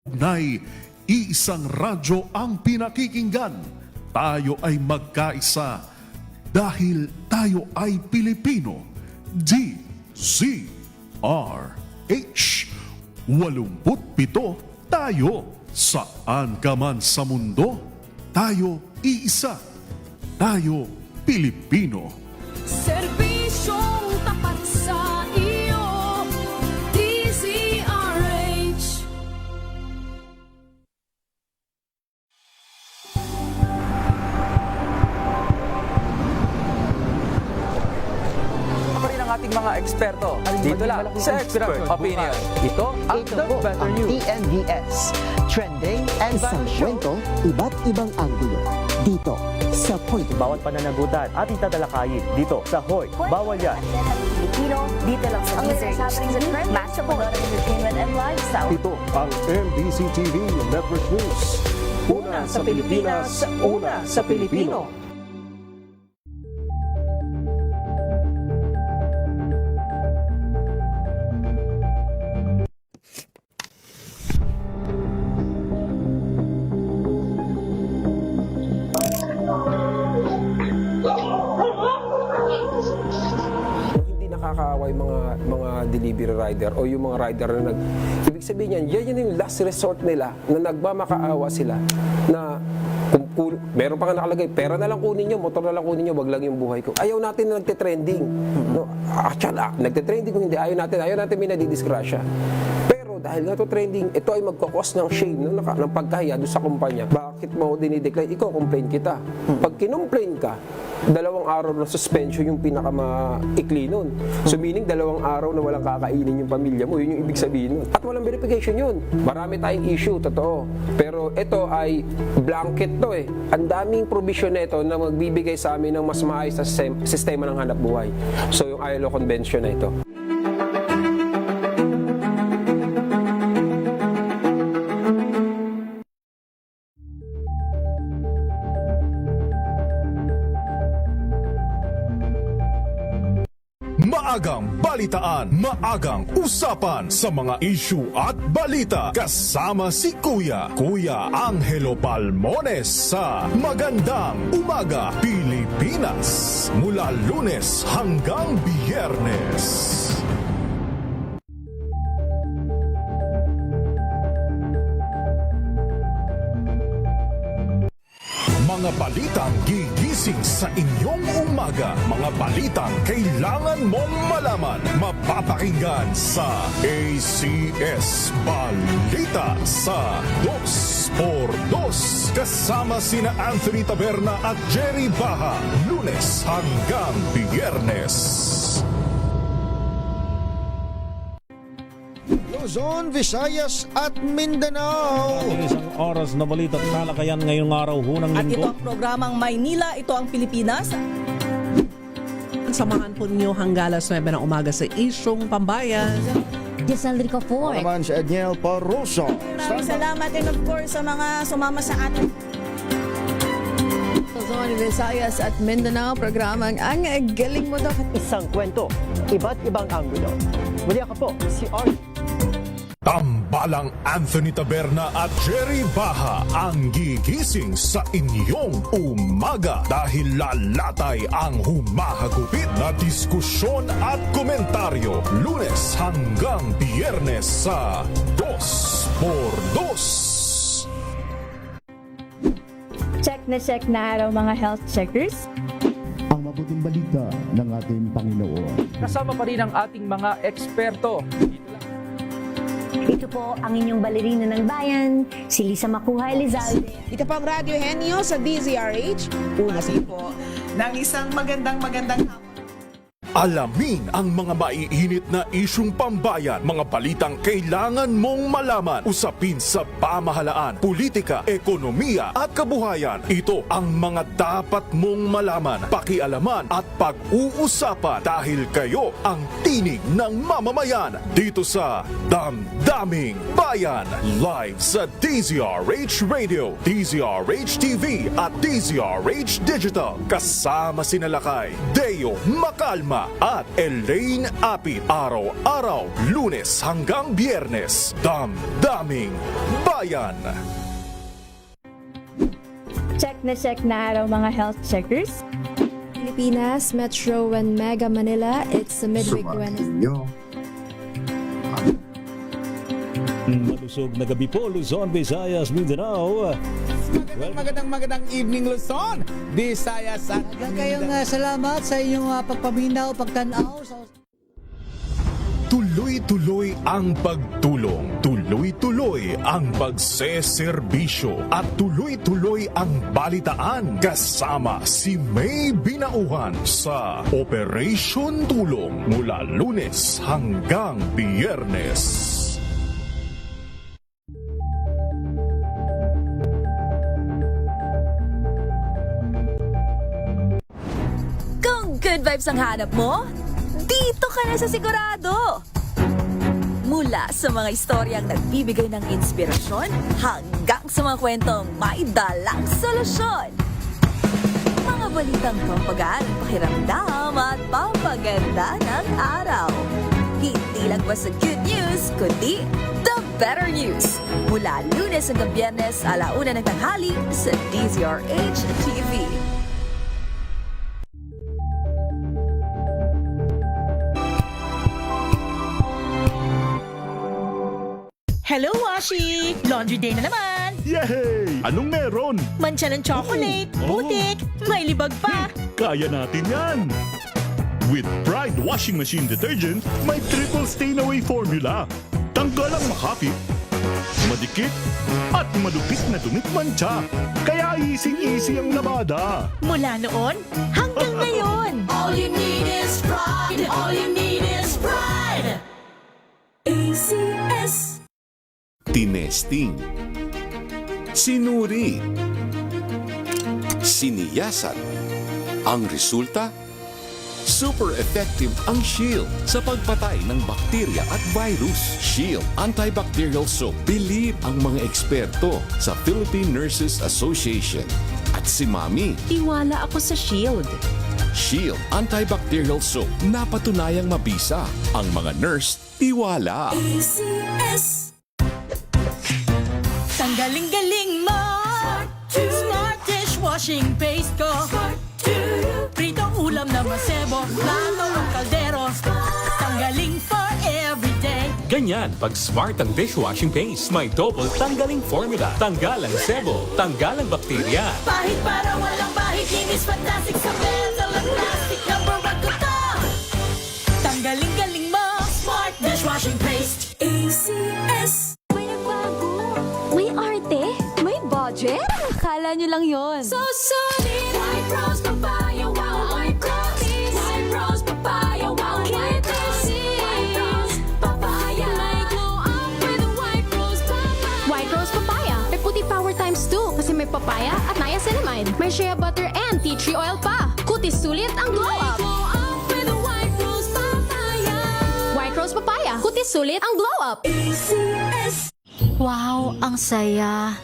Nay, iisang radyo ang pinakikinggan. Tayo ay magkaisa dahil tayo ay Pilipino. DZRH 87 tayo. Saan ka man sa mundo, tayo iisa. Tayo Pilipino. Serbisyong tapat sa iyo, DZRH. Pa rin ang ating mga eksperto. Dito lang sa Expert Opinion. Ito ang Ito The po Better ang News. TNVS. Trending and Isang fashion. kwento, iba't ibang anggulo. Dito, sa Point. Bawat pananagutan ating tatalakayin dito sa Hoy. Bawal yan. Filipino, dito lang sa DZRH. Matchable entertainment and lifestyle. Ito ang MBC TV Network News. Una sa Pilipinas, una sa Pilipino. Hindi nakakaawa yung mga delivery rider o yung mga rider na ibig sabihin yan yung last resort nila na nagmamakaawa sila na meron pa nga nakalagay, pera na lang kunin nyo, motor na lang kunin nyo, wag lang yung buhay ko. Ayaw natin na nagte-trending. No? Actually, nagte-trending kung hindi, ayaw natin may nadidisgrasya. Pero dahil nga to trending, ito ay magkakos ng shame ng pagkahiya doon sa kumpanya. Bakit mo dinidecline? Ikaw, complain kita. Pag kinomplain ka, 2 araw na suspension yung pinakamaikli nun. So meaning 2 araw na walang kakainin yung pamilya mo, yun yung ibig sabihin nun. At walang verification yun. Marami tayong issue, totoo. Pero ito ay blanket to eh. Ang daming provision na ito na magbibigay sa amin ng mas maayos na sistema ng hanap buhay. So yung ILO Convention na ito. Maagang balitaan, maagang usapan sa mga issue at balita. Kasama si Kuya Angelo Palmones sa Magandang Umaga Pilipinas. Mula Lunes hanggang Biyernes. Mga balitang gigising sa inyong umaga. Mga balitang kailangan mong malaman. Mapapakinggan sa ACS Balita sa 2x2. Kasama sina Anthony Taberna at Jerry Baha. Lunes hanggang Biyernes. Luzon, Visayas at Mindanao. Isang oras na balita at talakayan ngayong araw hunang At ito linggo. ang programang Maynila, ito ang Pilipinas. Samahan po ninyo hanggang alas 9 ng umaga sa Isyong Pambayan. Giselle Rico Ford. Naman si Edniel Parroso. Maraming salamat and of course sa mga sumama sa atin. Luzon, Visayas at Mindanao, programang Ang Galing Mo Daw. Isang kwento, iba't ibang anggulo. Muli ako po, si Art. Tambalang Anthony Taberna at Jerry Baha ang gigising sa inyong umaga dahil lalatay ang humahagupit na diskusyon at komentaryo Lunes hanggang Biyernes sa 2x2. Check na araw mga health checkers. Ang mabuting balita ng ating Panginoon. Kasama pa rin ang ating mga eksperto. Dito lang. Ito po ang inyong balerina ng bayan, si Lisa Makuha Elizalde. Ito po ang Radio Henyo sa DZRH. Una po ng isang magandang hapon. Alamin ang mga maiinit na isyung pambayan, mga balitang kailangan mong malaman, usapin sa pamahalaan, politika, ekonomiya at kabuhayan. Ito ang mga dapat mong malaman, pakialaman at pag-uusapan dahil kayo ang tinig ng mamamayan dito sa Damdaming Bayan. Live sa DZRH Radio, DZRH TV at DZRH Digital. Kasama sina Lakay, Deo Macalma Padilla at Elaine Apit. Araw-araw, Lunes hanggang Biyernes. Damdaming Bayan. Check na araw mga health checkers. Pilipinas, Metro and Mega Manila, it's the midweek Wednesday. Malusog na gabi po, Luzon, Visayas, Mindanao. Magandang evening, Luzon, Visayas at Kayong salamat sa inyong pagpaminaw, pagtanaw. Tuloy-tuloy ang pagtulong, tuloy-tuloy ang pagseserbisyo, at tuloy-tuloy ang balitaan kasama si May Binauhan sa Operation Tulong mula Lunes hanggang Biyernes. Kung good vibes ang hanap mo, dito ka na sa sigurado! Mula sa mga istoryang nagbibigay ng inspirasyon hanggang sa mga kwentong may dalang solusyon. Mga balitang pampagaan, pakiramdam at pampaganda ng araw. Hindi lang ba sa good news, kundi the better news. Mula Lunes hanggang Biyernes, 1:00 ng tanghali sa DZRH TV. Hello, Washi! Laundry day na naman! Yay! Anong meron? Mancha ng chocolate, putik, may libag pa. Kaya natin yan! With Pride Washing Machine Detergent, may triple stain-away formula. Tanggal ang makapit, madikit, at malupit na dumit mancha. Kaya easy-easy ang labada. Mula noon hanggang ngayon. All you need is pride. All you need is pride. ACS. Tinesting, sinuri, siniyasan. Ang resulta? Super effective ang Shield sa pagpatay ng bakterya at virus. Shield Antibacterial Soap. Believe ang mga eksperto sa Philippine Nurses Association. At si Mami. Tiwala ako sa Shield. Shield Antibacterial Soap. Napatunayang mabisa. Ang mga nurse, tiwala. ACS. Tanggaling-galing mo! Smart dishwashing paste ko! Pritong ulam na masebo, plato ang kaldero. Tanggaling for everyday. Ganyan, pag smart ang dishwashing paste, may double tanggaling formula. Tanggal ang sebo, tanggal ang bakterya. Pahit para walang bahid, linis fantastic sa metal at plastic. Number 1 ko to! Tanggaling-galing mo! Smart dishwashing paste. ACS. May nagbago. May arte. May budget. Akala nyo lang yon. So solid. White Rose Papaya. Wow, White Rose. White Rose Papaya. Wow, White Rose. White Rose Papaya. May glow up with a White Rose Papaya. White Rose Papaya. May puti power times 2 kasi may papaya at niacinamide. May shea butter and tea tree oil pa. Kutis sulit ang glow up. Glow up with a White Rose Papaya. White Rose Papaya. Kutis sulit ang glow up. ACS. Wow, ang saya.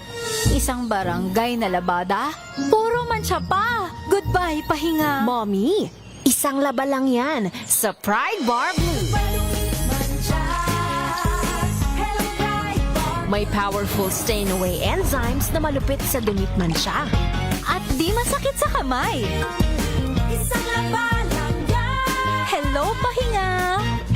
Isang barangay na labada, puro mancha pa. Goodbye, pahinga. Mommy, isang laba lang yan sa Pride Bar Blue. May powerful stain-away enzymes na malupit sa dumit mancha. At di masakit sa kamay. Isang laba lang yan. Hello, pahinga.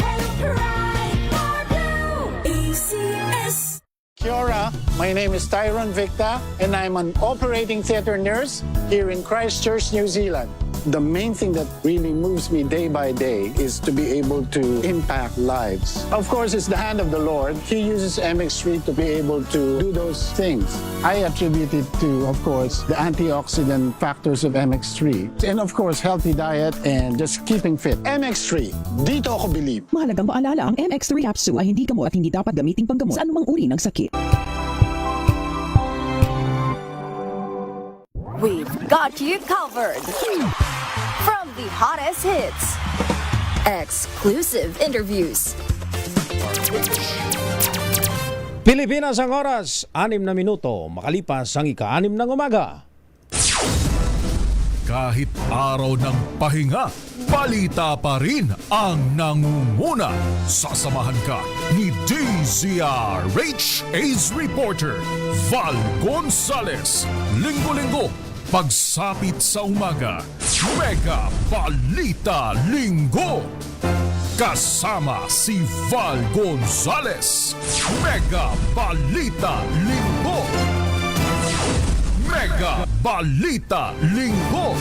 Hello, Pride Bar Blue. ACS. Kia ora, my name is Tyron Victa and I'm an operating theatre nurse here in Christchurch, New Zealand. The main thing that really moves me day by day is to be able to impact lives. Of course, it's the hand of the Lord. He uses MX3 to be able to do those things. I attribute it to, of course, the antioxidant factors of MX3. And of course, healthy diet and just keeping fit. MX3, dito ako believe. Mahalagang paalala, ang MX3 capsule ay hindi gamot at hindi dapat gamiting panggamot sa anumang uri ng sakit. We've got you covered. From the hottest hits, exclusive interviews, Pilipinas ang oras, 6 na minuto, makalipas ang ika-6 ng umaga. Kahit araw ng pahinga, balita pa rin ang nangunguna. Sasamahan ka ni DZRH Ace Reporter Val Gonzales. Linggo-linggo, pagsapit sa umaga, Mega Balita Linggo. Kasama si Val Gonzales. Mega Balita Linggo. Mega Balita Linggo.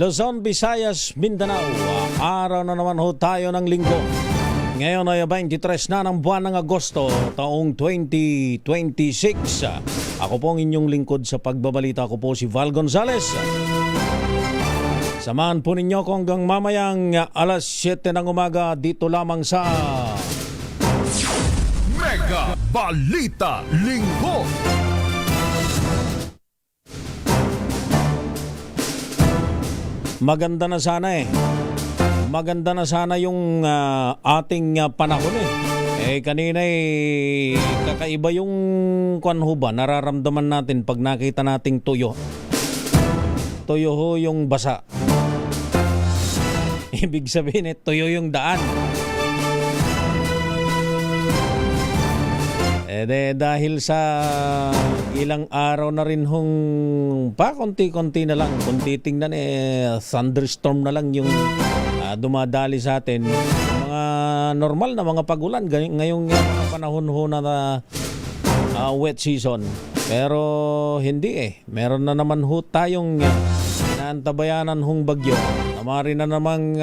Luzon, Visayas, Mindanao. Araw na naman ho tayo ng linggo. Ngayon ay 23 na ng buwan ng Agosto, taong 2026. Ako po ang inyong lingkod sa pagbabalita. Ako po si Val Gonzales. Samahan po ninyo ko hanggang mamayang alas 7 ng umaga dito lamang sa Mega Balita Linggo. Maganda na sana Maganda na sana yung ating panahon kanina kakaiba yung kanhuba. Nararamdaman natin pag nakita nating tuyo. Tuyo ho yung basa. Ibig sabihin tuyo yung daan. Dahil sa ilang araw na rin hong konti-konti na lang, kung titingnan thunderstorm na lang yung dumadali sa atin. Mga normal na mga pagulan ngayong mga panahon ho na wet season. Pero hindi meron na naman ho tayong naantabayanan hong bagyo. Mari na namang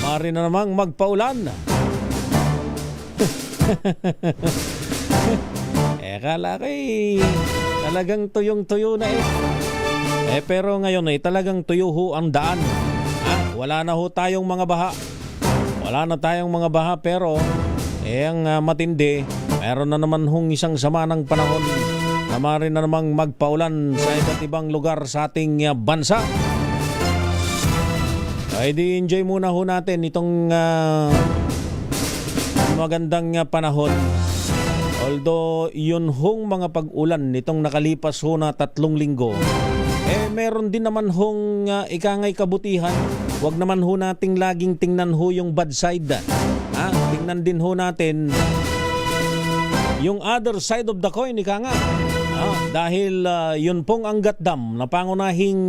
mari na namang magpaulan. Kala ko talagang tuyong-tuyo na pero ngayon talagang tuyo ho ang daan. Wala na ho tayong mga baha. Wala na tayong mga baha pero ang matindi, meron na naman hong isang sama ng panahon na maaari na namang magpaulan sa iba't ibang lugar sa ating bansa. Ay di enjoy muna ho natin itong magandang panahon. Although yun hong mga pag-ulan nitong nakalipas ho na 3 linggo, meron din naman hong ikangay kabutihan. Huwag naman ho nating laging tingnan ho yung bad side. Tingnan din ho natin yung other side of the coin, ika nga. Dahil yun pong Angat Dam na pangunahing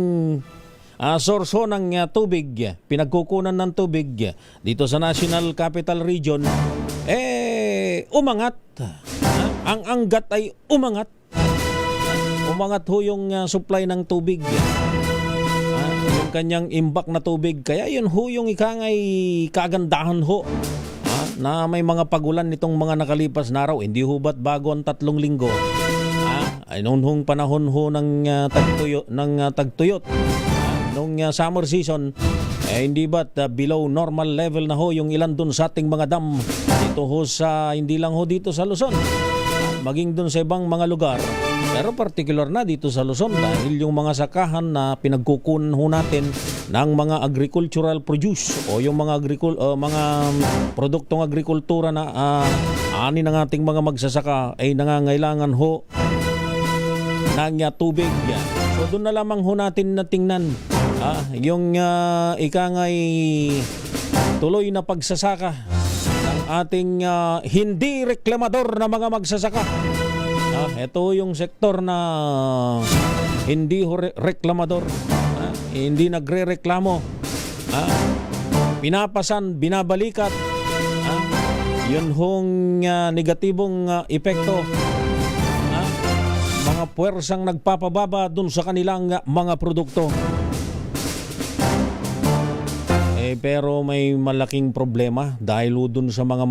sorso ng tubig, pinagkukunan ng tubig dito sa National Capital Region, umangat. Ang Angat ay umangat. Umangat ho yung supply ng tubig. Yung kanyang imbak na tubig. Kaya yun ho yung ikangay kagandahan ho. Na may mga pagulan nitong mga nakalipas na araw. Hindi ho ba't bago ang 3 linggo? Ay noon hong panahon ho ng tagtuyot. Nung summer season, hindi ba't below normal level na ho yung ilan dun sa ating mga dam dito ho sa, hindi lang ho dito sa Luzon, maging dun sa ibang mga lugar, pero particular na dito sa Luzon dahil yung mga sakahan na pinagkukunan ho natin ng mga agricultural produce o yung mga mga produktong agrikultura na ani ng ating mga magsasaka ay nangangailangan ho ng tubig. So doon na lamang ho natin natingnan yung ikangay tuloy na pagsasaka ng ating hindi reklamador na mga magsasaka. Ito yung sektor na hindi reklamador, hindi nagre-reklamo, pinapasan, binabalikat, yun hong negatibong epekto, mga puwersang nagpapababa dun sa kanilang mga produkto. Pero may malaking problema dahil dun sa mga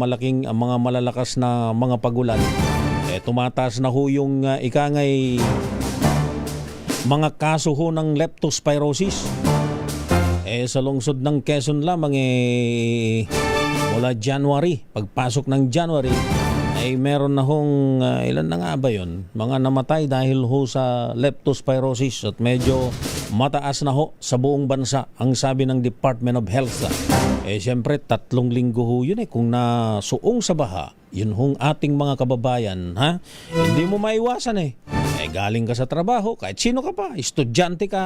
mga malalakas na mga pagulan. Tumataas na ho yung ikangay mga kaso ho ng leptospirosis. Sa lungsod ng Quezon lamang mula January, pagpasok ng January, ay meron na hong ilan na nga ba yun? Mga namatay dahil ho sa leptospirosis at medyo mataas na ho sa buong bansa ang sabi ng Department of Health. Siyempre 3 linggo ho yun kung nasuong sa baha, yun hong ating mga kababayan, ha? Hindi mo maiwasan galing ka sa trabaho, kahit sino ka pa, estudyante ka,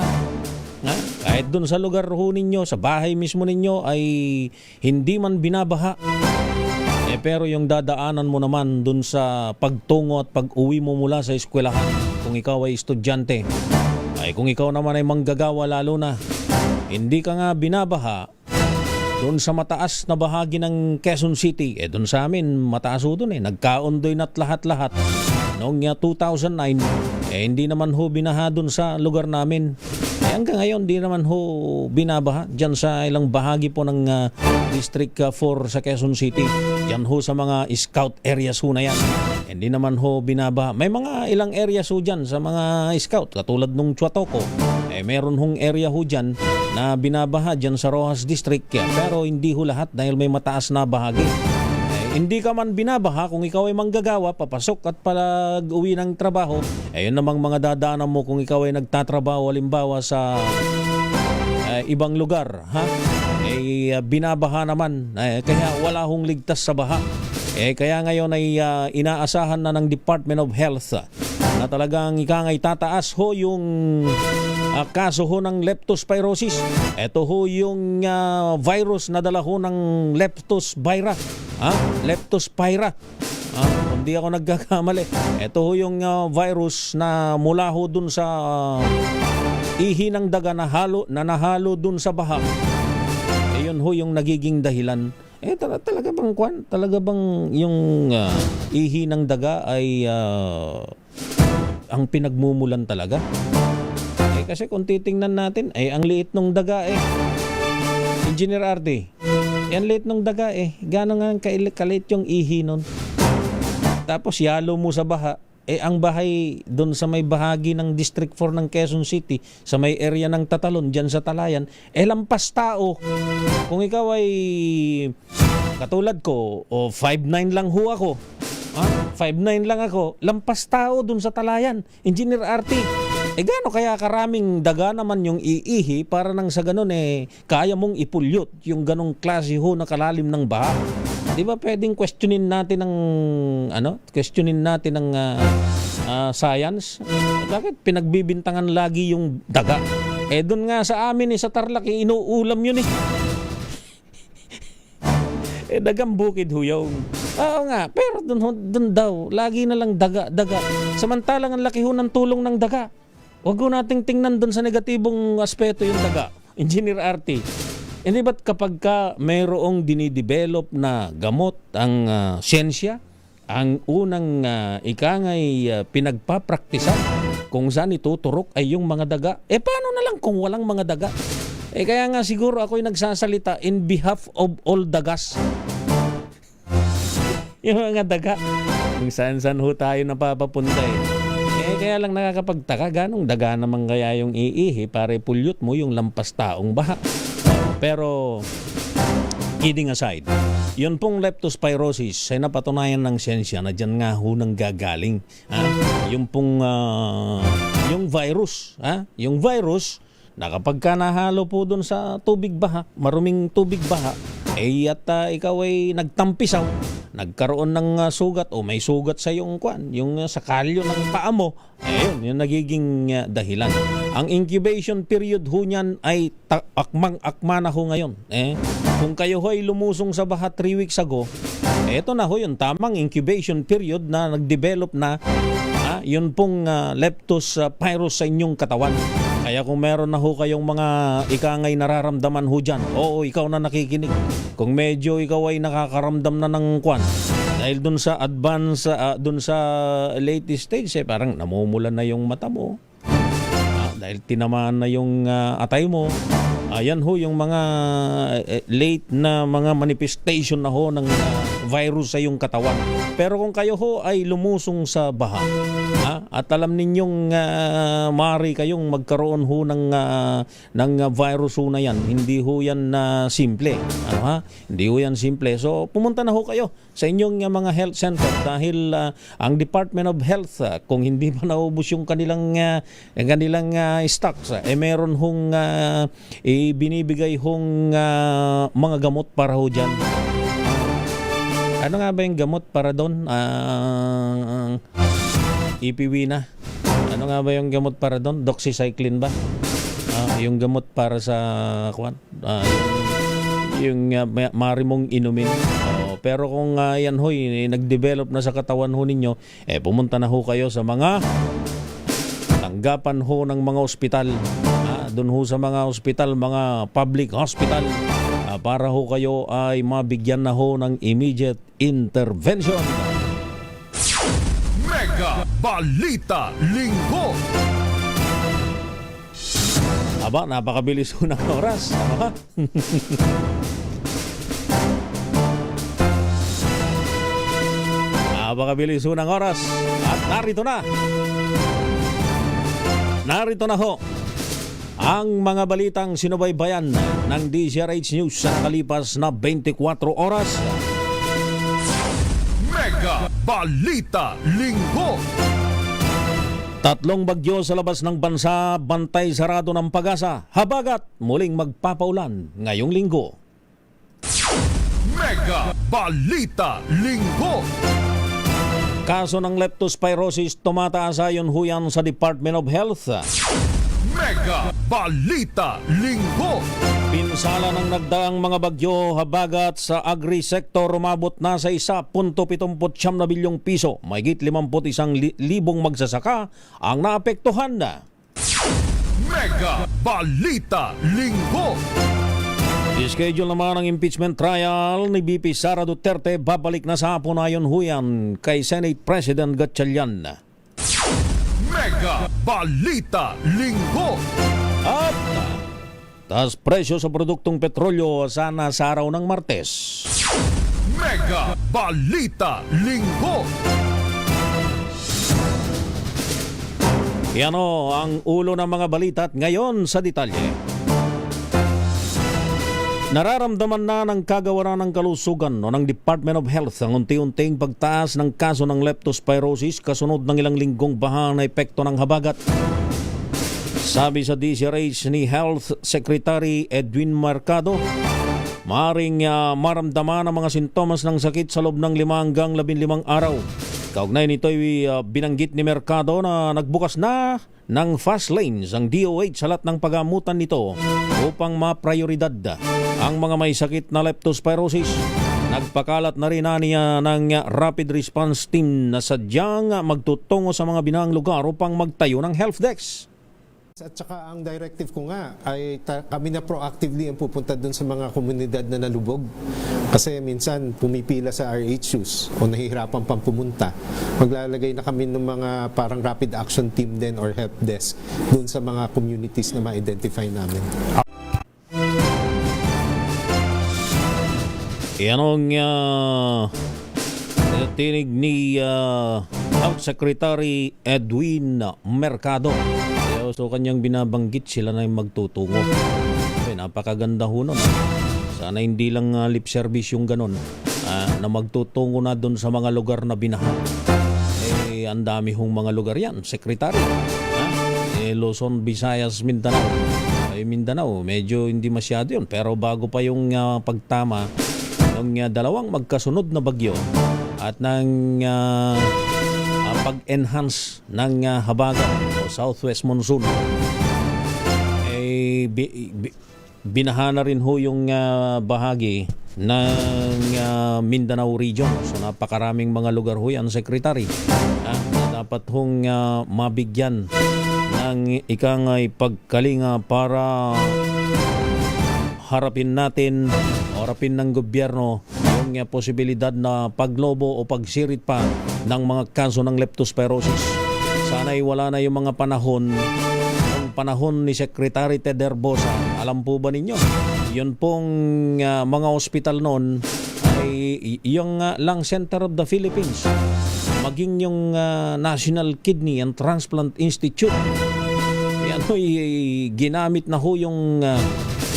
ha? Kahit dun sa lugar ho ninyo, sa bahay mismo ninyo ay hindi man binabaha. Pero yung dadaanan mo naman dun sa pagtungo at pag-uwi mo mula sa eskwelahan, kung ikaw ay estudyante, ay kung ikaw naman ay manggagawa lalo na, hindi ka nga binabaha dun sa mataas na bahagi ng Quezon City. Dun sa amin, mataas ho dun nagkaondoy na't lahat-lahat. Noong 2009, hindi naman ho binaha dun sa lugar namin. Hanggang ngayon, di naman ho binabaha dyan sa ilang bahagi po ng District 4 sa Quezon City. Dyan ho sa mga scout areas ho na yan. Hindi naman ho binabaha. May mga ilang areas ho dyan sa mga scout, katulad nung Chuatoco. Meron hong area ho dyan na binabaha dyan sa Rojas District. Pero hindi ho lahat dahil may mataas na bahagi. Hindi ka man binabaha kung ikaw ay manggagawa, papasok at pag-uwi ng trabaho. Yun namang mga dadaanan mo kung ikaw ay nagtatrabaho halimbawa sa ibang lugar, ha? Binabaha naman. Kaya wala hong ligtas sa baha. Kaya ngayon ay inaasahan na ng Department of Health na talagang ikangay tataas ho yung kaso ho ng leptospirosis. Ito ho yung virus na dala ho ng leptospira. Leptospira. Hindi ako nagkakamali. Ito ho yung virus na mula ho dun sa ihi ng daga na nahalo dun sa baha. Yun ho yung nagiging dahilan. Talaga bang Talaga bang yung ihi ng daga ay ang pinagmumulan talaga? Kasi kung titingnan natin, ang liit ng daga Engineer Arde, yan liit ng daga Gano'n nga kalit yung ihi nun. Tapos yalo mo sa baha, ang bahay doon sa may bahagi ng District 4 ng Quezon City, sa may area ng Tatalon, dyan sa Talayan, lampas tao. Kung ikaw ay katulad ko, 5'9" lang ho ako, 5'9" lang ako, lampas tao doon sa Talayan, Engineer Arti. Gaano kaya karaming daga naman yung iihi para nang sa ganun kaya mong ipulyot yung ganong klase ho na kalalim ng baha. Di ba pwedeng questionin natin ng science? Bakit pinagbibintangan lagi yung daga? Doon nga sa amin sa Tarlac inuulam yun dagang bukid ho yung. Oo nga, pero doon daw lagi na lang daga. Samantalang ang laki ho ng tulong ng daga. Huwag ko nating tingnan doon sa negatibong aspeto yung daga, Engineer Arti. Hindi ba't kapag mayroong dinidevelop na gamot ang siyensya, ang unang ikangay pinagpapraktisan kung saan ituturok ay yung mga daga? Paano na lang kung walang mga daga? Kaya nga siguro ako'y nagsasalita in behalf of all dagas. Yung mga daga, kung saan-saan ho tayo napapapunta kaya lang nakakapagtaka, ganong daga naman kaya yung iihi para ipulyot mo yung lampas taong baha. Pero, kidding aside, yun pong leptospirosis ay napatunayan ng siyensya na dyan nga ho nang gagaling. Yung pong, yung virus, yung virus, na kapag ka nahalo po dun sa tubig baha, maruming tubig baha, at ikaw ay nagtampisaw, nagkaroon ng sugat o may sugat sa yung sa kalyo ng paa mo, yun yung nagiging dahilan. Ang incubation period ho niyan ay akmang-akma na ho ngayon. Kung kayo ho ay lumusong sa baha 3 weeks ago, eto na ho yung tamang incubation period na nagdevelop na yun pong leptospirus sa inyong katawan. Kaya kung meron na ho kayong mga ikangay nararamdaman ho dyan, ikaw na nakikinig. Kung medyo ikaw ay nakakaramdam na ng dahil dun sa advance, dun sa late stage, parang namumula na yung mata mo. Dahil tinamaan na yung atay mo. Ayan ho yung mga late na mga manifestation na ho ng virus sa iyong katawan. Pero kung kayo ho ay lumusong sa baha, at alam ninyong maaari kayong magkaroon ho ng virus ho na yan, hindi ho yan simple. Hindi ho yan simple. So pumunta na ho kayo sa inyong mga health center dahil ang Department of Health, kung hindi pa naubos yung kanilang stocks, meron hong binibigay hong mga gamot para ho dyan. Ano nga ba yung gamot para doon? Ipiwi na. Ano nga ba yung gamot para doon? Doxycycline ba? Yung gamot para sa yung maaari mong inumin. Pero kung yan ho'y nag-develop na sa katawan ho ninyo, pumunta na ho kayo sa mga tanggapan ho ng mga ospital. Doon ho sa mga ospital, mga public hospital, para ho kayo ay mabigyan na ho ng immediate intervention. Mega Balita Linggo. Aba, napakabilis ho ng oras. Napakabilis ho ng oras. At narito na ho ang mga balitang sinubaybayan ng DZRH News sa nakalipas na 24 oras. Mega Balita Linggo. 3 bagyo sa labas ng bansa, bantay sarado ng Pag-asa. Habagat muling magpapaulan ngayong linggo. Mega Balita Linggo. Kaso ng leptospirosis tumataas ayon huyan sa Department of Health. Mega Balita Linggo. Pinsala ng nagdaang mga bagyo habagat sa agri-sector umabot na sa 1.79 na bilyong piso. Mahigit 51,000 magsasaka ang naapektuhan na. Mega Balita Linggo. Schedule naman ang impeachment trial ni VP Sara Duterte babalik na sa hapon ayon huyan kay Senate President Gatchalian. Mega Balita Linggo. At taas presyo sa produktong petrolyo sana sa araw ng Martes. Mega Balita Linggo. Yan o ang ulo ng mga balita at ngayon sa detalye. Nararamdaman na ng kagawaran ng kalusugan ng Department of Health ang unti-unting pagtaas ng kaso ng leptospirosis kasunod ng ilang linggong baha na epekto ng habagat. Sabi sa DZRH ni Health Secretary Edwin Mercado, maaaring maramdaman ang mga sintomas ng sakit sa loob ng 5 hanggang 15 araw. Kaugnay nito ay binanggit ni Mercado na nagbukas na ng fast lanes ang DOH sa lahat ng pagamutan nito upang maprioridad ang mga may sakit na leptospirosis. Nagpakalat na rin niya ng rapid response team na sadyang magtutungo sa mga binahang lugar upang magtayo ng health desk. At saka ang directive ko nga ay kami na proactively ang pupunta doon sa mga komunidad na nalubog. Kasi minsan pumipila sa RHUs o nahihirapan pang pumunta. Maglalagay na kami ng mga parang rapid action team din or help desk doon sa mga communities na ma-identify namin. Yan ang tinig ni Health Secretary Edwin Mercado. So kanyang binabanggit sila na yung magtutungo. Napakaganda ho nun. Sana hindi lang lip service yung ganun. Na magtutungo na doon sa mga lugar na binaha. Ang dami hong mga lugar yan, Secretary. Luzon, Visayas, Mindanao. Mindanao, medyo hindi masyado yun. Pero bago pa yung pagtama ng dalawang magkasunod na bagyo at ng pag-enhance ng habagat o southwest monsoon, binaha na rin ho yung bahagi ng Mindanao region. So napakaraming mga lugar ho yan, Secretary, na dapat hong mabigyan ng ikangay pagkalinga para harapin natin o harapin ng gobyerno yung posibilidad na paglobo o pagsirit pa ng mga kaso ng leptospirosis. Sana'y wala na yung mga panahon, yung panahon ni Secretary Ted Herbosa. Alam po ba ninyo, yun pong mga ospital noon ay yung Lung Center of the Philippines, maging yung National Kidney and Transplant Institute, yan ho'y ginamit na ho yung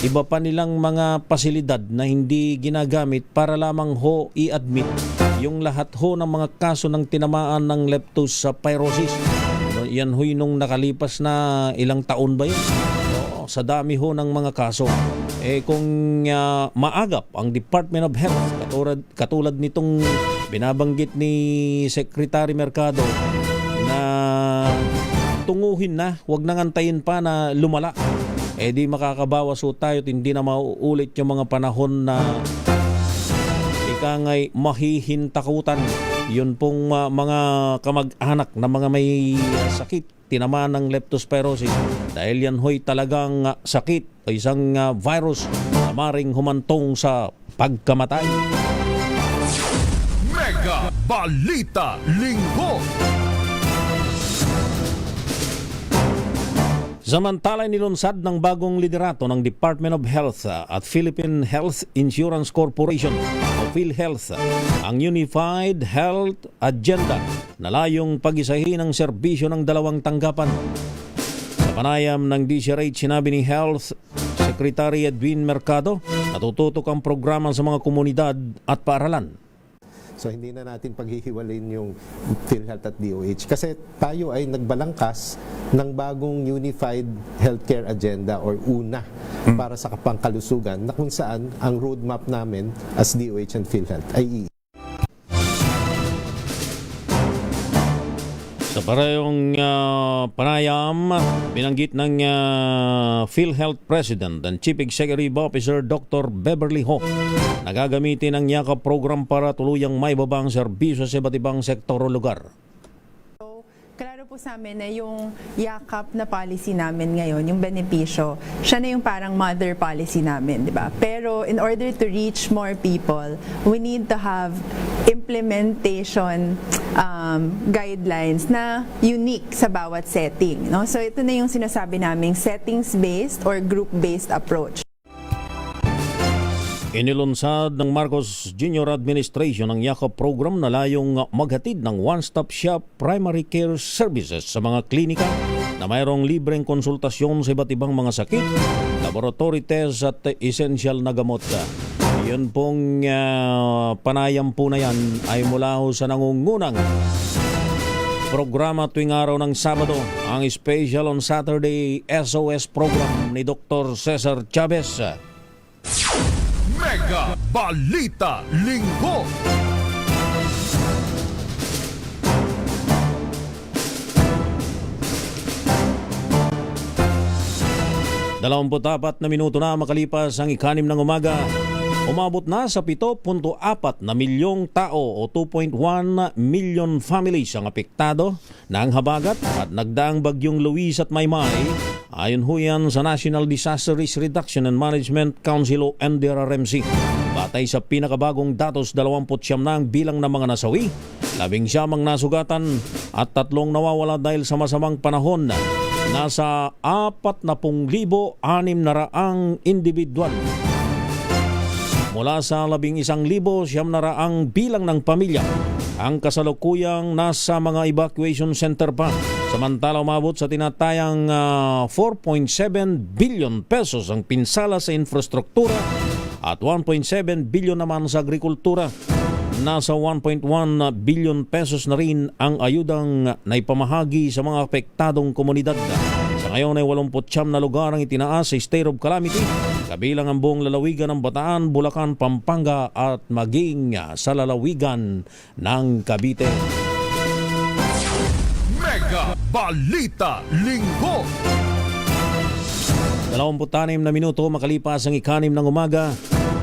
iba pa nilang mga pasilidad na hindi ginagamit para lamang ho i-admit yung lahat ho ng mga kaso ng tinamaan ng leptospirosis. Yan ho'y nung nakalipas na ilang taon ba yun? Sa dami ho ng mga kaso. Kung maagap ang Department of Health, katulad nitong binabanggit ni Secretary Mercado na tunguhin na, wag nang antayin pa na lumala, di makakabawas ho tayo at hindi na mauulit yung mga panahon na ikangay mahihintakutan. Yun pong mga kamag-anak na mga may sakit tinamaan ng leptospirosis, dahil yan ho'y talagang sakit o isang virus na maring humantong sa pagkamatay. Mega Balita Linggo. Samantala, nilunsad ng bagong liderato ng Department of Health at Philippine Health Insurance Corporation o PhilHealth ang Unified Health Agenda na layong pag-isahin ang serbisyo ng dalawang tanggapan. Sa panayam ng DZRH, sinabi ni Health Secretary Edwin Mercado na tututok ang programa sa mga komunidad at paaralan. So hindi na natin paghihiwalayin yung PhilHealth at DOH kasi tayo ay nagbalangkas ng bagong Unified Healthcare Agenda or UNA para sa pangkalusugan na kung saan ang roadmap namin as DOH and PhilHealth ay Sa parehong panayam, binanggit ng PhilHealth President and Chief Executive Officer Dr. Beverly Ho na gagamitin ang YAKAP program para tuluyang maibaba ang serbisyo sa iba't ibang sektor o lugar. Klaro po sa amin na yung yakap na policy namin ngayon, yung benepisyo, siya na yung parang mother policy namin, di ba? Pero in order to reach more people, we need to have implementation guidelines na unique sa bawat setting, no? So ito na yung sinasabi naming settings-based or group-based approach. Inilunsad ng Marcos Jr. Administration ang YAKAP program na layong maghatid ng one-stop shop primary care services sa mga klinika na mayroong libreng konsultasyon sa iba't ibang mga sakit, laboratory test at essential na gamot. Yun pong panayam po na yan ay mula sa nangungunang programa tuwing araw ng Sabado, ang Special on Saturday SOS program ni Dr. Cesar Chavez. Mega Balita Linggo. Dalawamput-apat na minuto na makalipas ang 6 ng umaga. Umabot na sa 7.4 na milyong tao o 2.1 million families ang apektado ng habagat at nagdaang bagyong Luis at Maymay. Ayon ho yan sa National Disaster Risk Reduction and Management Council o NDRRMC. Batay sa pinakabagong datos, 29 na ang bilang ng mga nasawi, 11 ang nasugatan at 3 nawawala dahil sa masamang panahon. Nasa 40,600 individual. Mula sa 11,900 bilang ng pamilya ang kasalukuyang nasa mga evacuation center pa. Samantala umabot sa tinatayang 4.7 billion pesos ang pinsala sa infrastruktura at 1.7 billion naman sa agrikultura. Nasa 1.1 billion pesos na rin ang ayudang naipamahagi sa mga apektadong komunidad. Sa ngayon ay 89 na lugar ang itinaas sa state of calamity, kabilang ang buong lalawigan ng Bataan, Bulacan, Pampanga at maging sa lalawigan ng Cavite. Mega Balita Linggo. 26 na minuto makalipas ang 6 ng umaga.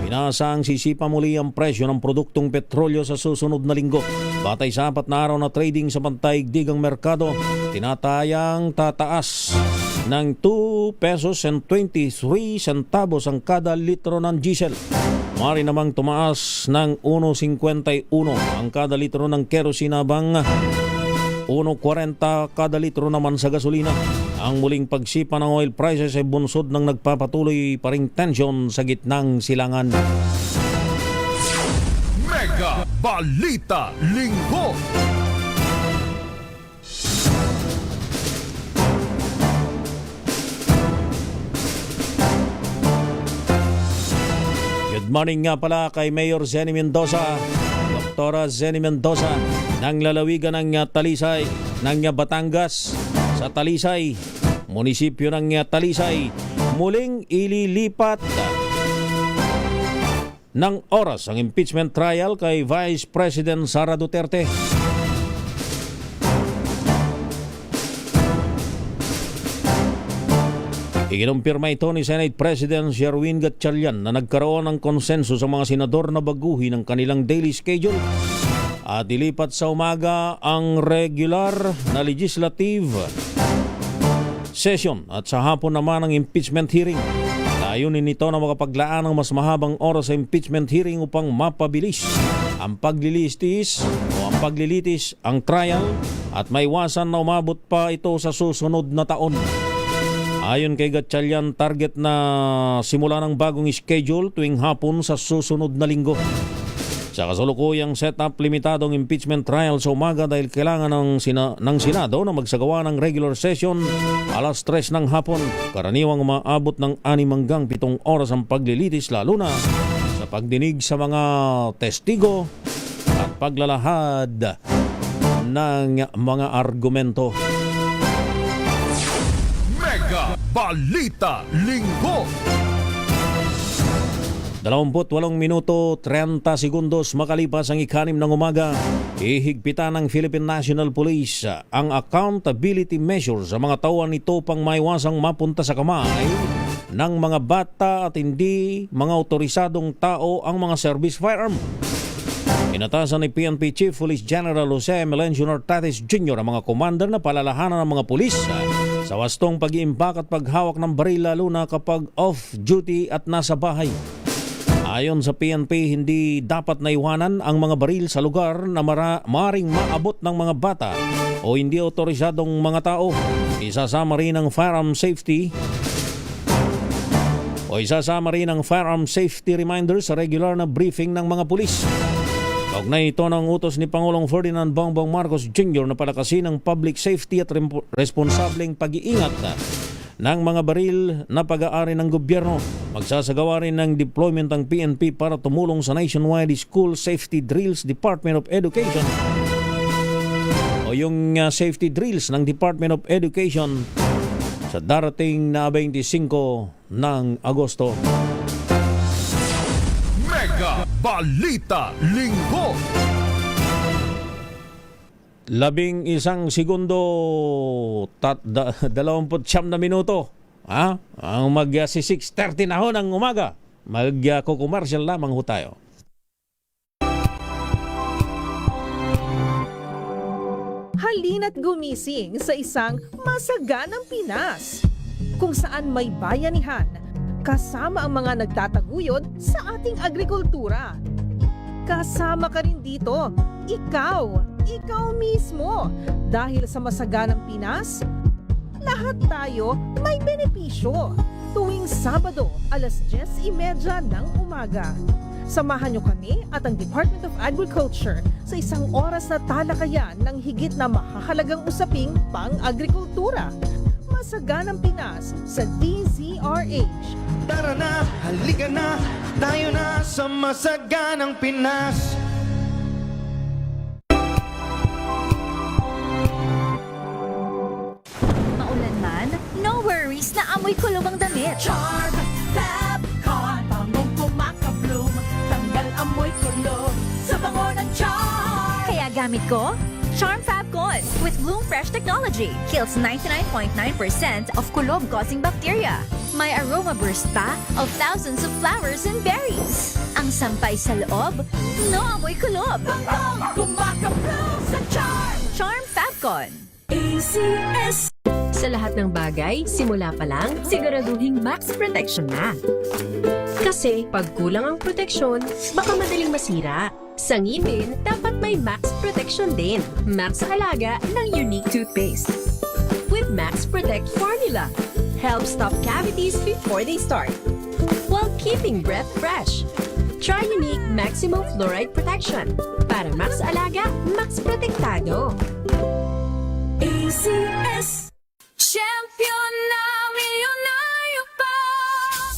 Pinasang sisipa muli ang presyo ng produktong petrolyo sa susunod na linggo. Batay sa 4 na araw na trading sa pantaigdigang merkado, tinatayang tataas ng 2 pesos and 23 centavos ang kada litro ng diesel. Mari namang tumaas ng 1.51 ang kada litro ng kerosene habang 1.40 kada litro naman sa gasolina. Ang muling pagsipa ng oil prices ay bunsod ng nagpapatuloy pa ring tensyon sa gitnang silangan. Mega Balita Linggo. Good morning nga pala kay Mayor Zenny Mendoza, Dr. Zenny Mendoza ng lalawigan ng Talisay, ng Batangas. Sa Talisay, munisipyo ng Talisay, muling ililipat ng oras ang impeachment trial kay Vice President Sara Duterte. Ikinumpirma ito ni Senate President Sherwin Gatchalian na nagkaroon ng konsenso sa mga senador na baguhin ang kanilang daily schedule at ilipat sa umaga ang regular na legislative session at sa hapon naman ang impeachment hearing. Layunin nito na makapaglaan ng mas mahabang oras sa impeachment hearing upang mapabilis ang paglilitis ang trial at maiwasan na umabot pa ito sa susunod na taon. Ayon kay Gatchalian, target na simula ng bagong schedule tuwing hapon sa susunod na linggo. Sa kasalukuyang setup, limitadong impeachment trial sa umaga dahil kailangan ng Senado na magsagawa ng regular session alas 3 ng hapon. Karaniwang umaabot ng 6 hanggang 7 oras ang paglilitis, lalo na sa pagdinig sa mga testigo at paglalahad ng mga argumento. Mega Balita Linggo. 28 minuto 30 segundos makalipas ang 6 ng umaga, ihigpitan ng Philippine National Police ang accountability measures sa mga tauhan nito pang maiwasang mapunta sa kamay ng mga bata at hindi mga otorisadong tao ang mga service firearm. Inatasan ni PNP Chief Police General Jose Melencio Nartates Jr. ang mga commander na palalahanan ng mga pulis sa wastong pag-iimbak at paghawak ng baril, lalo na kapag off-duty at nasa bahay. Ayon sa PNP, hindi dapat naiwanan ang mga baril sa lugar na maring maabot ng mga bata o hindi otorisadong mga tao. Isasama rin ang firearm safety reminder sa regular na briefing ng mga pulis. Kaugnay ito ng utos ni Pangulong Ferdinand Bongbong Marcos Jr. na palakasin ang public safety at responsableng pag-iingat ng mga baril na pag-aari ng gobyerno. Magsasagawa rin ng deployment ang PNP para tumulong sa nationwide School Safety Drills Department of Education o yung safety drills ng Department of Education sa darating na 25 ng Agosto. Mega Balita Linggo. 11 segundo 29 na minuto. Ang si 6:30 na ho ng umaga. Magko-commercial lamang ho tayo. Halina't gumising sa isang masaganang Pinas, kung saan may bayanihan kasama ang mga nagtataguyod sa ating agrikultura. Kasama ka rin dito, ikaw mismo. Dahil sa masaganang Pinas, lahat tayo may benepisyo. Tuwing Sabado, alas 10:30 ng umaga. Samahan niyo kami at ang Department of Agriculture sa isang oras na talakayan ng higit na mahahalagang usaping pang-agrikultura. Masaganang Pinas sa DZRH. Tara na, halika na, tayo na sa Masaganang Pinas. Maulan man, no worries na amoy kulong ang damit. Charm Fabcon, bangong kumakabloom, tanggal amoy kulog sa bango ng Charm. Kaya gamit ko Charm Fabcon with Bloom Fresh technology. Kills 99.9% of kulob-causing bacteria. May aroma burst pa of thousands of flowers and berries. Ang sampay sa loob, no amoy kulob. Bangong kumakabloom sa Charm. Charm Fabcon. ACS. Sa lahat ng bagay, simula pa lang, siguraduhing max protection na. Kasi pag kulang ang proteksyon, baka madaling masira. Sa ngipin, dapat may max protection din. Max sa halaga ng unique toothpaste. With Max Protect Formula, help stop cavities before they start, while keeping breath fresh. Tri-Unique Maximum Fluoride Protection. Para max alaga, max protektado. ACS Champion na milyonaryo pa.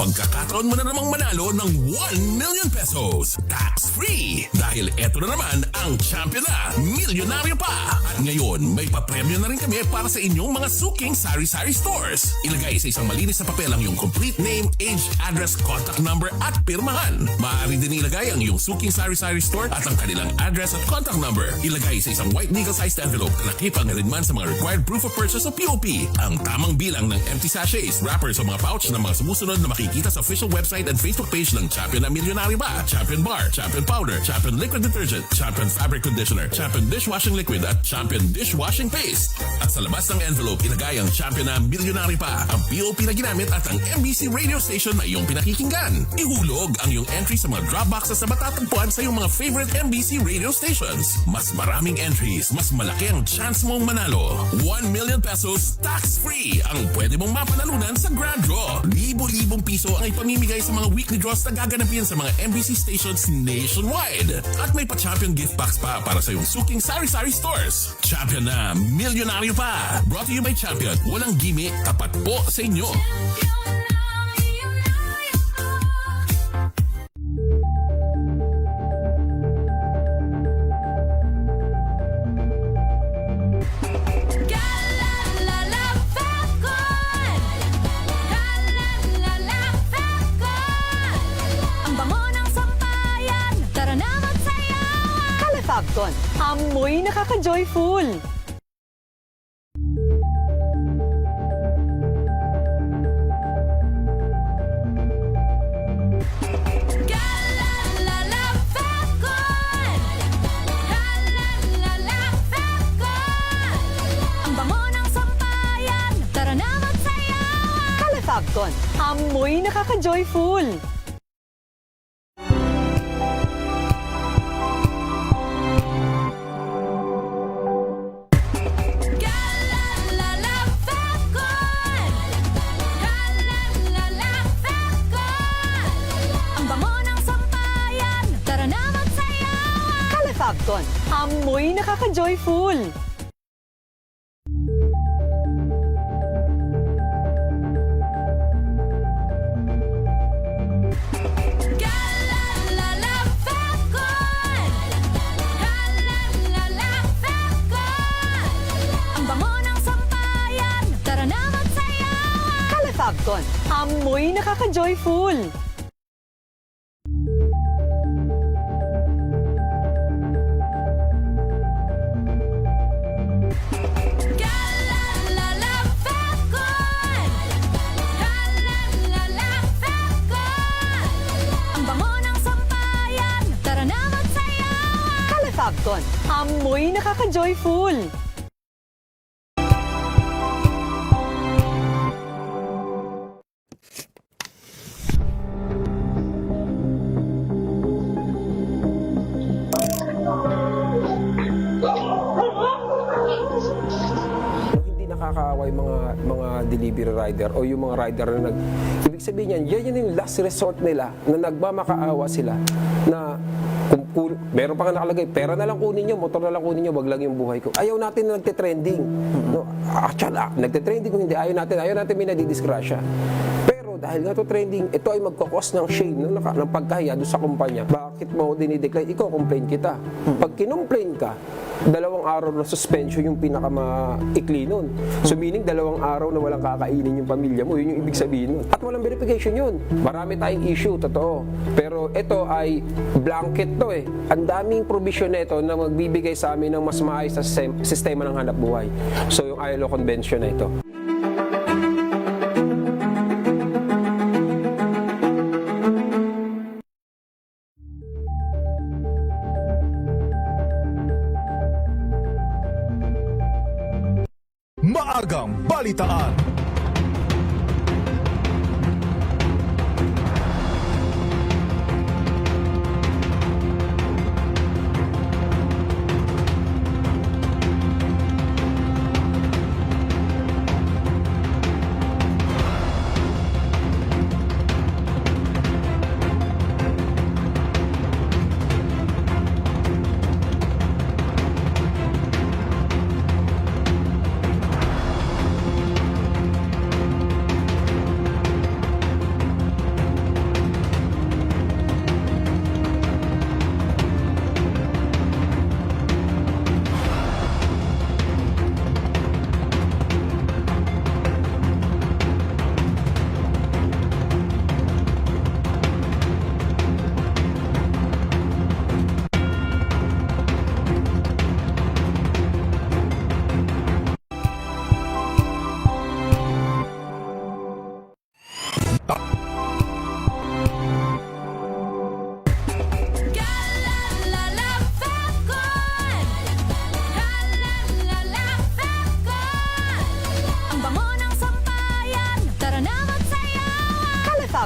Pagkakataon mo na namang manalo ng 1 million pesos tax-free dahil eto na naman ang champion na milyonaryo pa. At ngayon, may papremyo na rin kami para sa inyong mga suking sari-sari stores. Ilagay sa isang malinis na papel ang iyong complete name, age, address, contact number at pirmahan. Maaari din ilagay ang iyong suking sari-sari store at ang kanilang address at contact number. Ilagay sa isang white legal-sized envelope na nakipag-alinman sa mga required proof of purchase o POP. Ang tamang bilang ng empty sachets, wrappers o mga pouch na mga sumusunod na makikita sa official website and Facebook page ng Champion na Milyonaryo Pa, Champion Bar, Champion Powder, Champion Liquid Detergent, Champion Fabric Conditioner, Champion Dishwashing Liquid at Champion Dishwashing Paste. At sa labas ng envelope, ilagay ang Champion na Milyonaryo Pa, ang POP na ginamit at ang MBC radio station na iyong pinakikinggan. Ihulog ang iyong entry sa mga drop boxes na matatagpuan sa iyong mga favorite MBC radio stations. Mas maraming entries, mas malaki ang chance mong manalo. 1 million pesos tax-free ang pwede mong mapanalunan sa Grand Draw. Libo-libong piso ang ipamimigay sa mga weekly draws na gaganapin sa mga MBC stations nationwide. At may pa-champion gift box pa para sa iyong suking sari-sari stores. Champion na Milyonaryo Pa. Brought to you by Champion. Walang gimmick, tapat po sa inyo. Fabcon, amoy nakaka-joyful. Fabcon, amoy nakaka-joyful. Fabcon, amoy nakaka-joyful. Fabcon, amoy nakaka-joyful. Fabcon, amoy nakaka-joyful. Nakakaaway mga delivery rider o yung mga rider na ibig sabihin yan yung last resort nila na nagmamakaawa sila na kung meron pa nga nakalagay, pera na lang kunin nyo, motor na lang kunin nyo, wag lang yung buhay ko. Ayaw natin na nagte-trending. No? Actually, nagte-trending kung hindi, ayaw natin may nadidisgrasya. Pero dahil nga to trending, ito ay magkakos ng shame ng pagkahiya doon sa kumpanya. Bakit mo dinidecline? Ikaw, complain kita. Pag kinomplain ka, 2 araw na suspension yung pinakamaikli nun. So meaning 2 araw na walang kakainin yung pamilya mo, yun yung ibig sabihin nun. At walang verification yun. Marami tayong issue, totoo. Pero ito ay blanket to eh. Ang daming provision na ito na magbibigay sa amin ng mas maayos na sistema ng hanap buhay. So yung ILO Convention na ito. Maagang Balitaan.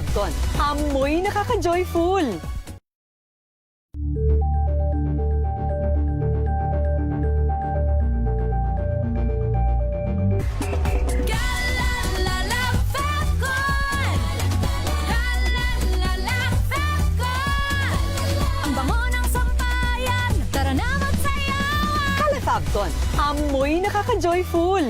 Fabcon. Amoy nakaka-joyful. Ang bango ng sampayan, tara na magsayawan. Kala Fabcon. Amoy nakaka-joyful.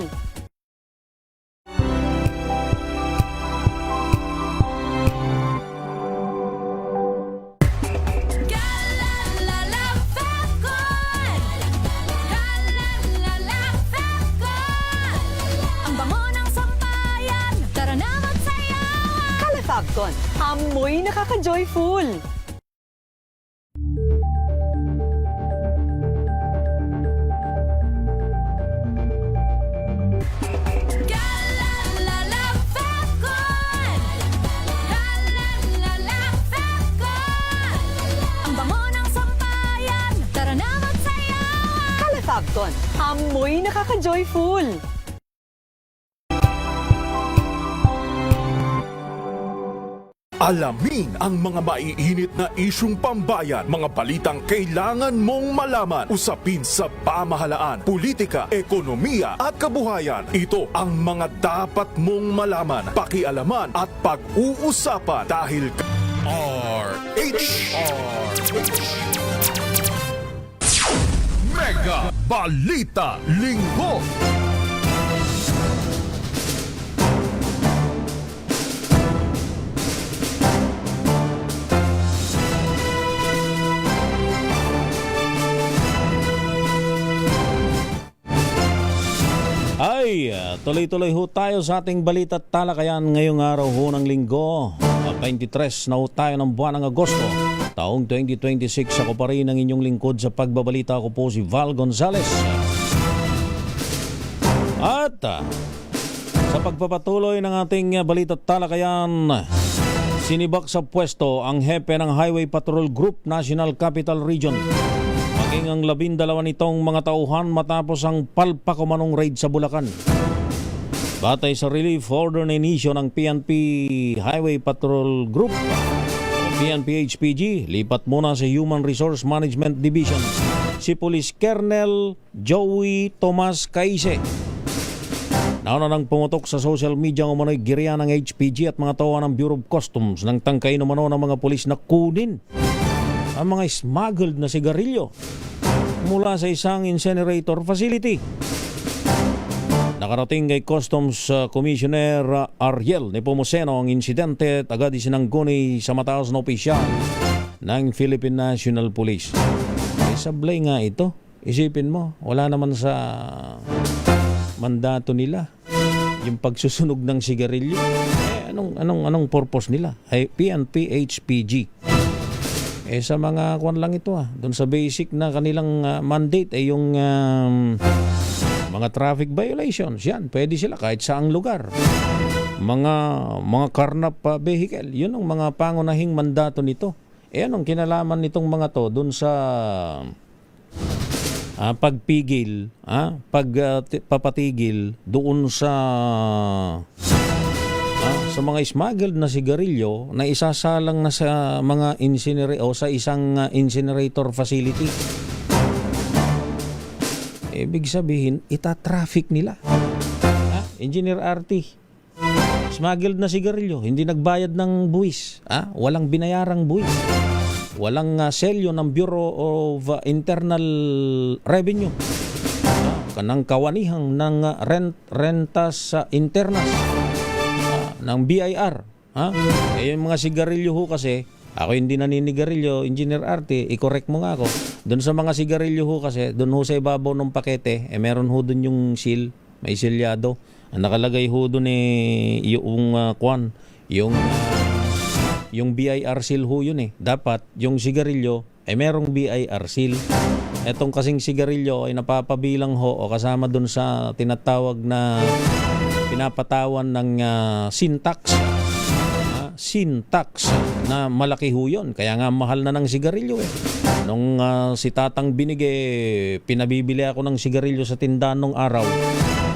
Ang bango ng sampayan, tara na magsayawan. Kala Fabcon. Amoy nakaka-joyful. Ang bango ng sampayan, tara na magsayawan. Kala Fabcon. Amoy nakaka-joyful. Alamin ang mga maiinit na isyung pambayan, mga balitang kailangan mong malaman, usapin sa pamahalaan, politika, ekonomiya at kabuhayan. Ito ang mga dapat mong malaman, pakialaman at pag-uusapan dahil RH Mega Balita Linggo. Ay, tuloy-tuloy ho tayo sa ating balita at talakayan ngayong araw ho ng linggo. 23 na ho tayo ng buwan ng Agosto, taong 2026. Ako pa rin ang inyong lingkod sa pagbabalita. Ako po si Val Gonzales. At sa pagpapatuloy ng ating balita at talakayan, sinibak sa pwesto ang hepe ng Highway Patrol Group National Capital Region. Maging ang 12 nitong mga tauhan matapos ang palpakumanong raid sa Bulacan. Batay sa relief order na inisyo ng PNP Highway Patrol Group o PNP-HPG, lipat muna sa Human Resource Management Division si Police Colonel Joey Tomas Caise. Nauna nang pumutok sa social media ang umano'y girya ng HPG at mga tauhan ng Bureau of Customs nang tangkain umano ng mga pulis na kunin ang mga smuggled na sigarilyo mula sa isang incinerator facility. Nakarating kay Customs Commissioner Ariel Nepomuceno ang insidente at agad isinangguni sa mataas na opisyal ng Philippine National Police. Sablay nga ito. Isipin mo, wala naman sa mandato nila yung pagsusunog ng sigarilyo. Anong purpose nila? Ay PNP HPG. Sa mga kwan lang ito doon sa basic na kanilang mandate ay yung mga traffic violations. Yan, pwede sila kahit saang lugar. Mga carnap vehicle, yun ang mga pangunahing mandato nito. Anong kinalaman nitong mga to doon sa pagpigil, papatigil doon sa mga smuggled na sigarilyo na isasalang na sa mga sa isang incinerator facility. Ibig sabihin, ita-traffic nila. Engineer RT, smuggled na sigarilyo, hindi nagbayad ng buwis. Walang binayarang buwis. Walang selyo ng Bureau of Internal Revenue. Kanang kawanihang ng rentas internas ng BIR. Yung mga sigarilyo ho kasi, ako hindi naninigarilyo, Engineer Arte, i-correct mo nga ako. Doon sa mga sigarilyo ho kasi, doon ho sa ibabaw ng pakete, meron ho doon yung seal, may silyado. Ang nakalagay ho doon yung BIR seal ho yun . Dapat yung sigarilyo merong BIR seal. Etong kasing sigarilyo ay napapabilang ho o kasama doon sa tinatawag na pinapatawan ng syntax. Syntax na malaki ho yun. Kaya nga mahal na ng sigarilyo . Nung si Tatang Binig pinabibili ako ng sigarilyo sa tindahan nung araw.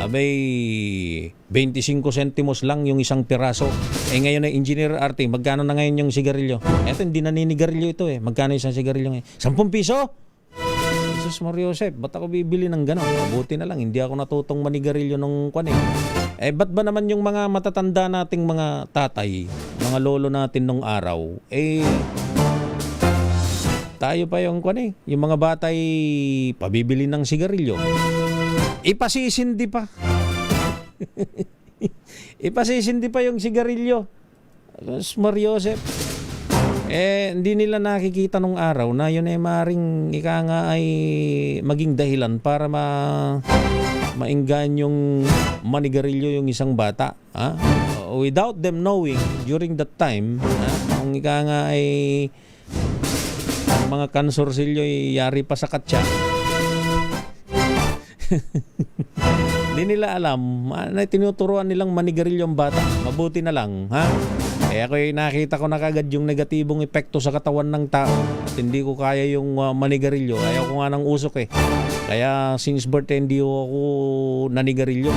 abay 25 sentimos lang yung isang piraso. Ngayon ay Engineer Arte, magkano na ngayon yung sigarilyo? Eto, hindi naninigarilyo ito Magkano isang sigarilyo ngayon? 10 piso? Jesus Mariosep, ba't ako bibili ng gano'n? Mabuti na lang, hindi ako natutong manigarilyo nung kwan ba't ba naman yung mga matatanda nating mga tatay, mga lolo natin nung araw, tayo pa yung kwan yung mga batay pabibili ng sigarilyo. Ipasisindi pa. Ipasisindi pa yung sigarilyo. Jesus Mariosep. Hindi nila nakikita nung araw na yun maaaring ika nga ay maging dahilan para mainggan yung manigarilyo yung isang bata. Without them knowing, during that time, kung ika nga ay ang mga kansorsilyo ay yari pa sa katsa. Hindi nila alam na tinuturuan nilang manigarilyo ang bata. Mabuti na lang, ako nakita ko na kagad yung negatibong epekto sa katawan ng tao at hindi ko kaya yung manigarilyo. Ayaw ko nga ng usok Kaya since birth hindi ako nanigarilyo.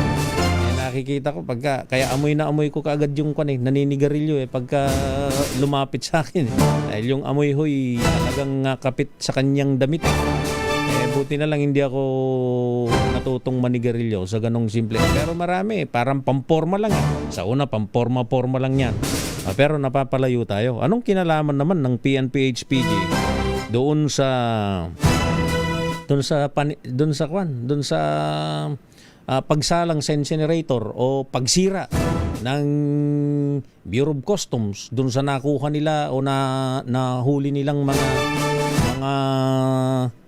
Nakikita ko kaya amoy na amoy ko kagad yung naninigarilyo pagka lumapit sa akin. Dahil yung amoy hoy talagang kapit sa kanyang damit. Buti na lang hindi ako natutong manigarilyo sa ganong simple. Pero marami, parang pamporma lang Sa una, pamporma lang yan. Pero napapalayo tayo. Anong kinalaman naman ng PNP-HPG doon sa pagsalang sa incinerator o pagsira ng Bureau of Customs doon sa nakuha nila o nahuli nilang mga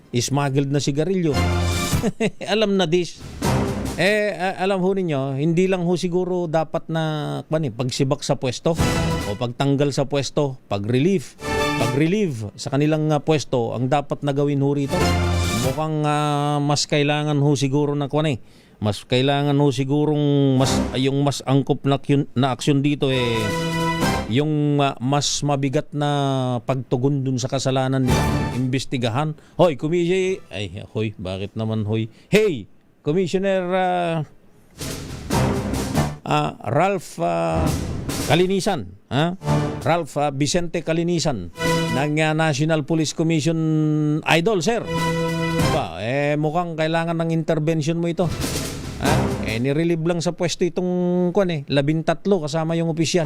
smuggled na sigarilyo. Alam na this. Alam ho ninyo, hindi lang ho siguro dapat na pagsibak sa pwesto o pagtanggal sa pwesto, pag-relieve sa kanilang pwesto ang dapat na gawin ho rito. Mukhang mas kailangan ho siguro na mas kailangan ho sigurong yung mas angkop na aksyon dito yung mas mabigat na pagtugon dun sa kasalanan nila. Imbestigahan. Hoy, bakit naman hoy? Hey, Commissioner Ralph Kalinisan, Ralph Vicente Kalinisan ng National Police Commission Idol, sir. Mukhang kailangan ng intervention mo ito. Nirelieve lang sa pwesto itong 13 kasama yung opisyal.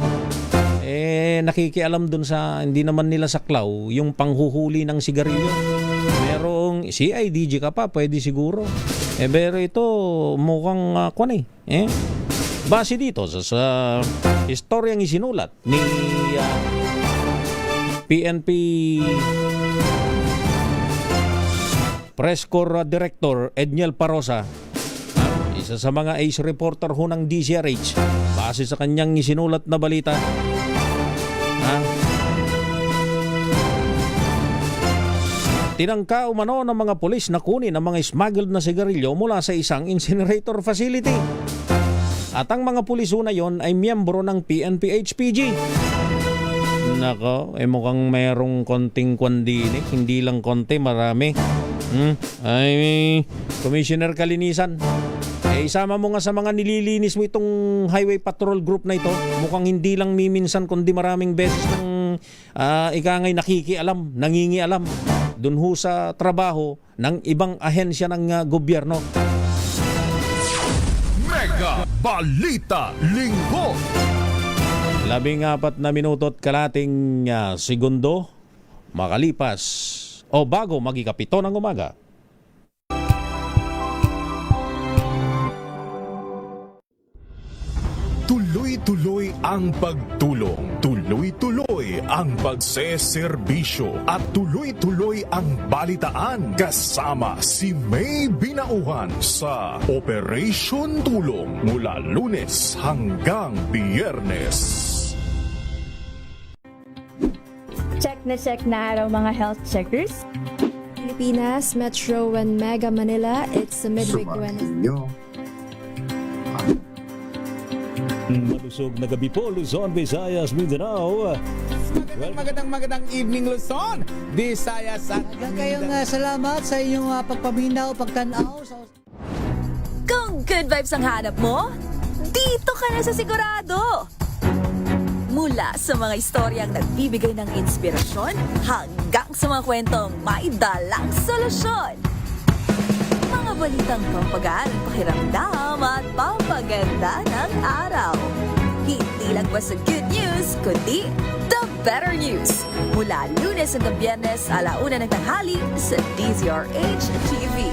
Nakikialam dun sa hindi naman nila saklaw yung panghuhuli ng sigarilyo. Merong CIDG ka pa, pwede siguro. Pero ito mukhang base dito sa historyang isinulat ni PNP Press Corps Director Edniel Parosa, isa sa mga ace reporter ho ng DCRH, base sa kanyang isinulat na balita. Tinangka umano ng mga pulis na kunin ang mga smuggled na sigarilyo mula sa isang incinerator facility. At ang mga pulis na yon ay miyembro ng PNP-HPG. Nako, mukhang mayroong konting kwandinik, hindi lang konti, marami. Commissioner Kalinisan, isama mo nga sa mga nililinis mo itong highway patrol group na ito. Mukhang hindi lang miminsan kundi maraming beses ng ikangay nakikialam, nangingialam dun ho sa trabaho ng ibang ahensya ng gobyerno. Mega Balita Linggo. 14 na minuto at kalating segundo makalipas o bago magikapito ng umaga. Tuloy-tuloy ang pagtulong, tuloy-tuloy ang pagseserbisyo at tuloy-tuloy ang balitaan kasama si May Binauhan sa Operation Tulong mula Lunes hanggang Biyernes. Check na araw mga health checkers. Pilipinas, Metro and Mega Manila, it's a midweek Wednesday. Malusog na gabi po, Luzon, Visayas, Mindanao. Magandang evening, Luzon, Visayas at Kayong salamat sa inyong pagpaminaw, pagtanaw. Kung good vibes ang hanap mo, dito ka na sa sigurado. Mula sa mga istoryang nagbibigay ng inspirasyon hanggang sa mga kwentong may dalang solusyon. Mga balitang pampagaan ang pakiramdam at pampaganda ng araw. Hindi lang ba sa good news, kundi the better news. Mula Lunes hanggang Biyernes, 1:00 ng tanghali sa DZRH TV.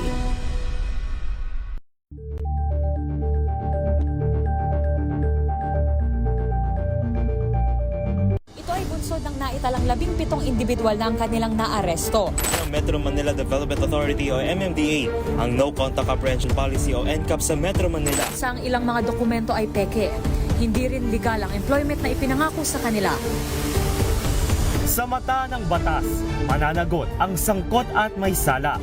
Ito ay bunsod ng naitalang 17 individual na ang kanilang naaresto. Metro Manila Development Authority o MMDA ang No Contact Apprehension Policy o NCAP sa Metro Manila. Sa ang ilang mga dokumento ay peke. Hindi rin legal ang employment na ipinangako sa kanila. Sa mata ng batas, mananagot ang sangkot at may sala.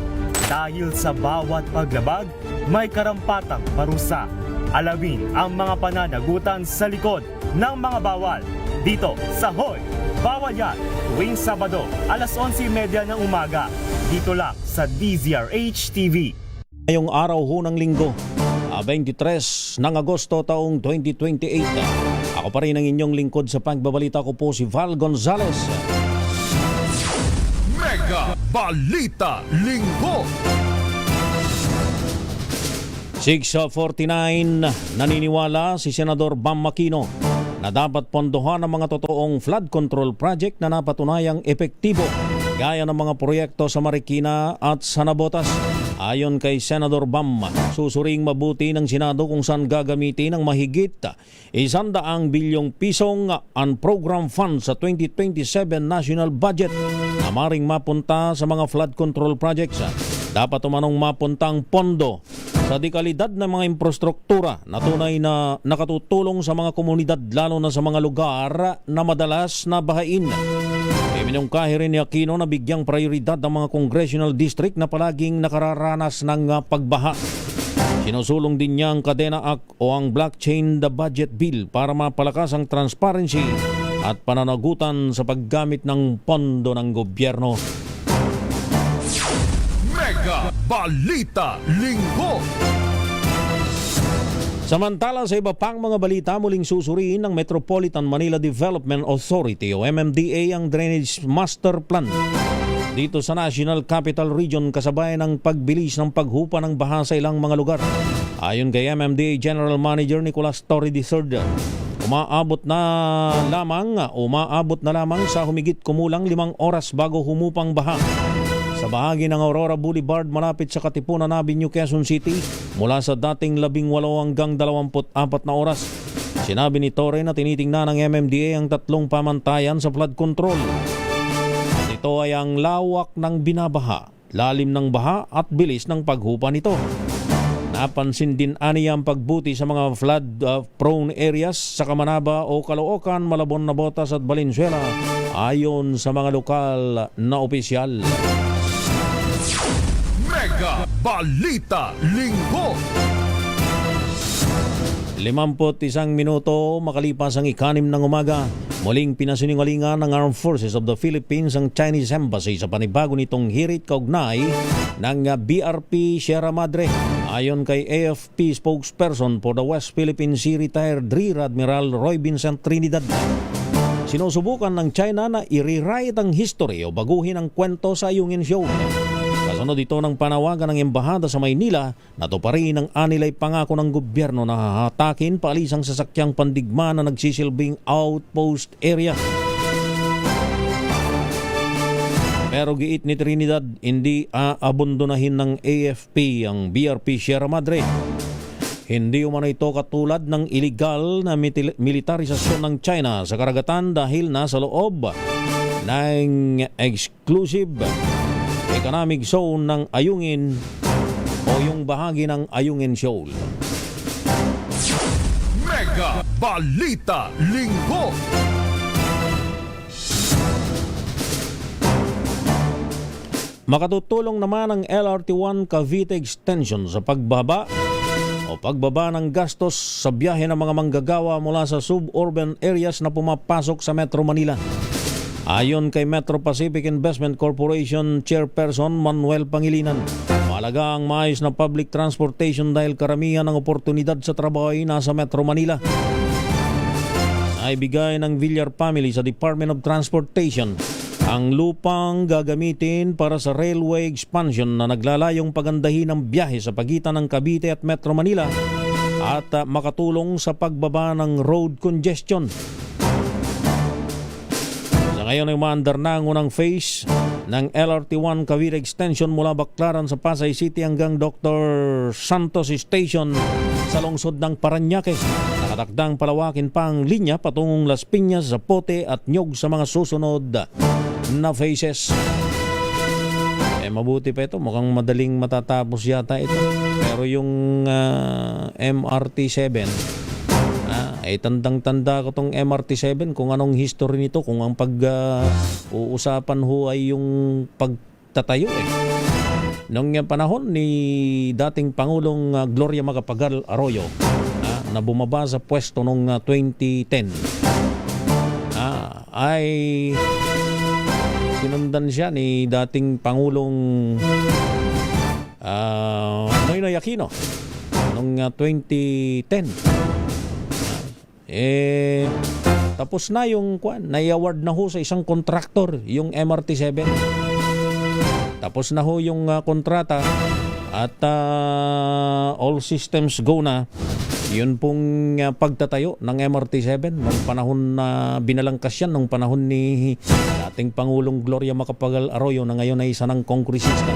Dahil sa bawat paglabag, may karampatang parusa. Alamin ang mga pananagutan sa likod ng mga bawal. Dito sa Hoy! Bawal Yan! Tuwing Sabado, 11:30 ng umaga. Dito lang sa DZRH TV. Ngayong araw ho ng linggo, 23 ng Agosto taong 2028. Ako pa rin ang inyong lingkod sa pagbabalita ko po si Val Gonzales. Mega Balita Linggo. 6:49, naniniwala si Senador Bam Aquino na dapat pondohan ang mga totoong flood control project na napatunayang epektibo gaya ng mga proyekto sa Marikina at sa Navotas. Ayon kay Senador Bam, susuring mabuti ng Senado kung saan gagamitin ang mahigit 100 bilyong pisong unprogrammed funds sa 2027 national budget na maring mapunta sa mga flood control projects. Dapat umanong mapunta ang pondo sa dekalidad ng mga infrastruktura na tunay na nakatutulong sa mga komunidad lalo na sa mga lugar na madalas na bahain. Minungkahi rin ni Aquino na bigyang prioridad ang mga congressional district na palaging nakararanas ng pagbaha. Sinusulong din niya ang Kadena Act o ang Blockchain the Budget Bill para mapalakas ang transparency at pananagutan sa paggamit ng pondo ng gobyerno. Mega Balita Linggo. Samantala sa iba pang mga balita, muling susuriin ng Metropolitan Manila Development Authority o MMDA ang Drainage Master Plan dito sa National Capital Region kasabay ng pagbilis ng paghupa ng baha sa ilang mga lugar. Ayon kay MMDA General Manager Nicolas Torre III, umaabot na lamang sa humigit kumulang 5 oras bago humupang baha sa bahagi ng Aurora Boulevard malapit sa Katipunan Avenue, Quezon City mula sa dating 18 hanggang 24 na oras. Sinabi ni Torre na tinitingnan ng MMDA ang 3 pamantayan sa flood control. At ito ay ang lawak ng binabaha, lalim ng baha at bilis ng paghupa nito. Napansin din aniya ang pagbuti sa mga flood-prone areas sa Kamanaba o Caloocan, Malabon, Navotas at Valenzuela ayon sa mga lokal na opisyal. Mega Balita Linggo. 51 minuto makalipas ang 6 ng umaga, muling pinasinungalingan ng Armed Forces of the Philippines ang Chinese Embassy sa panibago nitong hirit kaugnay ng BRP Sierra Madre. Ayon kay AFP spokesperson for the West Philippine Sea retired Rear Admiral Roy Vincent Trinidad, sinusubukan ng China na i-rewrite ang history o baguhin ang kwento sa Ayungin Shoal. Kasunod ito ng panawagan ng embahada sa Maynila na tuparin ang anilay pangako ng gobyerno na hahatakin paalis ang sasakyang pandigma na nagsisilbing outpost area. Pero giit ni Trinidad, hindi aabundonahin ng AFP ang BRP Sierra Madre. Hindi umano ito katulad ng iligal na militarisasyon ng China sa karagatan dahil nasa loob ng exclusive economic zone ng Ayungin o yung bahagi ng Ayungin Shoal. Mega Balita Linggo. Makatutulong naman ang LRT1 Cavite Extension sa pagbaba ng gastos sa biyahe ng mga manggagawa mula sa suburban areas na pumapasok sa Metro Manila. Ayon kay Metro Pacific Investment Corporation Chairperson Manuel Pangilinan, Mahalaga ang maayos na public transportation dahil karamihan ng oportunidad sa trabaho ay nasa Metro Manila. Naibigay ng Villar family sa Department of Transportation ang lupang gagamitin para sa railway expansion na naglalayong pagandahin ang biyahe sa pagitan ng Cavite at Metro Manila at makatulong sa pagbaba ng road congestion. Sa ngayon ay umaandar na ang unang phase ng LRT1 Cavite Extension mula Baclaran sa Pasay City hanggang Dr. Santos Station sa lungsod ng Parañaque. Nakatakdang palawakin pa ang linya patungong Las Piñas, Zapote at Nyog sa mga susunod na phases. Mabuti pa ito, mukhang madaling matatapos yata ito. Pero yung MRT7, tandang-tanda ko tong MRT7 kung anong history nito, kung ang uusapan ho ay yung pagtatayo Noong panahon ni dating Pangulong Gloria Macapagal Arroyo na bumaba sa pwesto noong 2010, ay sinundan siya ni dating Pangulong Noynoy Aquino noong 2010. Tapos na yung nai-award na ho sa isang kontraktor yung MRT7. Tapos na ho yung kontrata at all systems go na. Yun pong pagtatayo ng MRT7 nung panahon na binalangkas yan, nung panahon ni dating Pangulong Gloria Macapagal Arroyo na ngayon ay isa ng kongresista.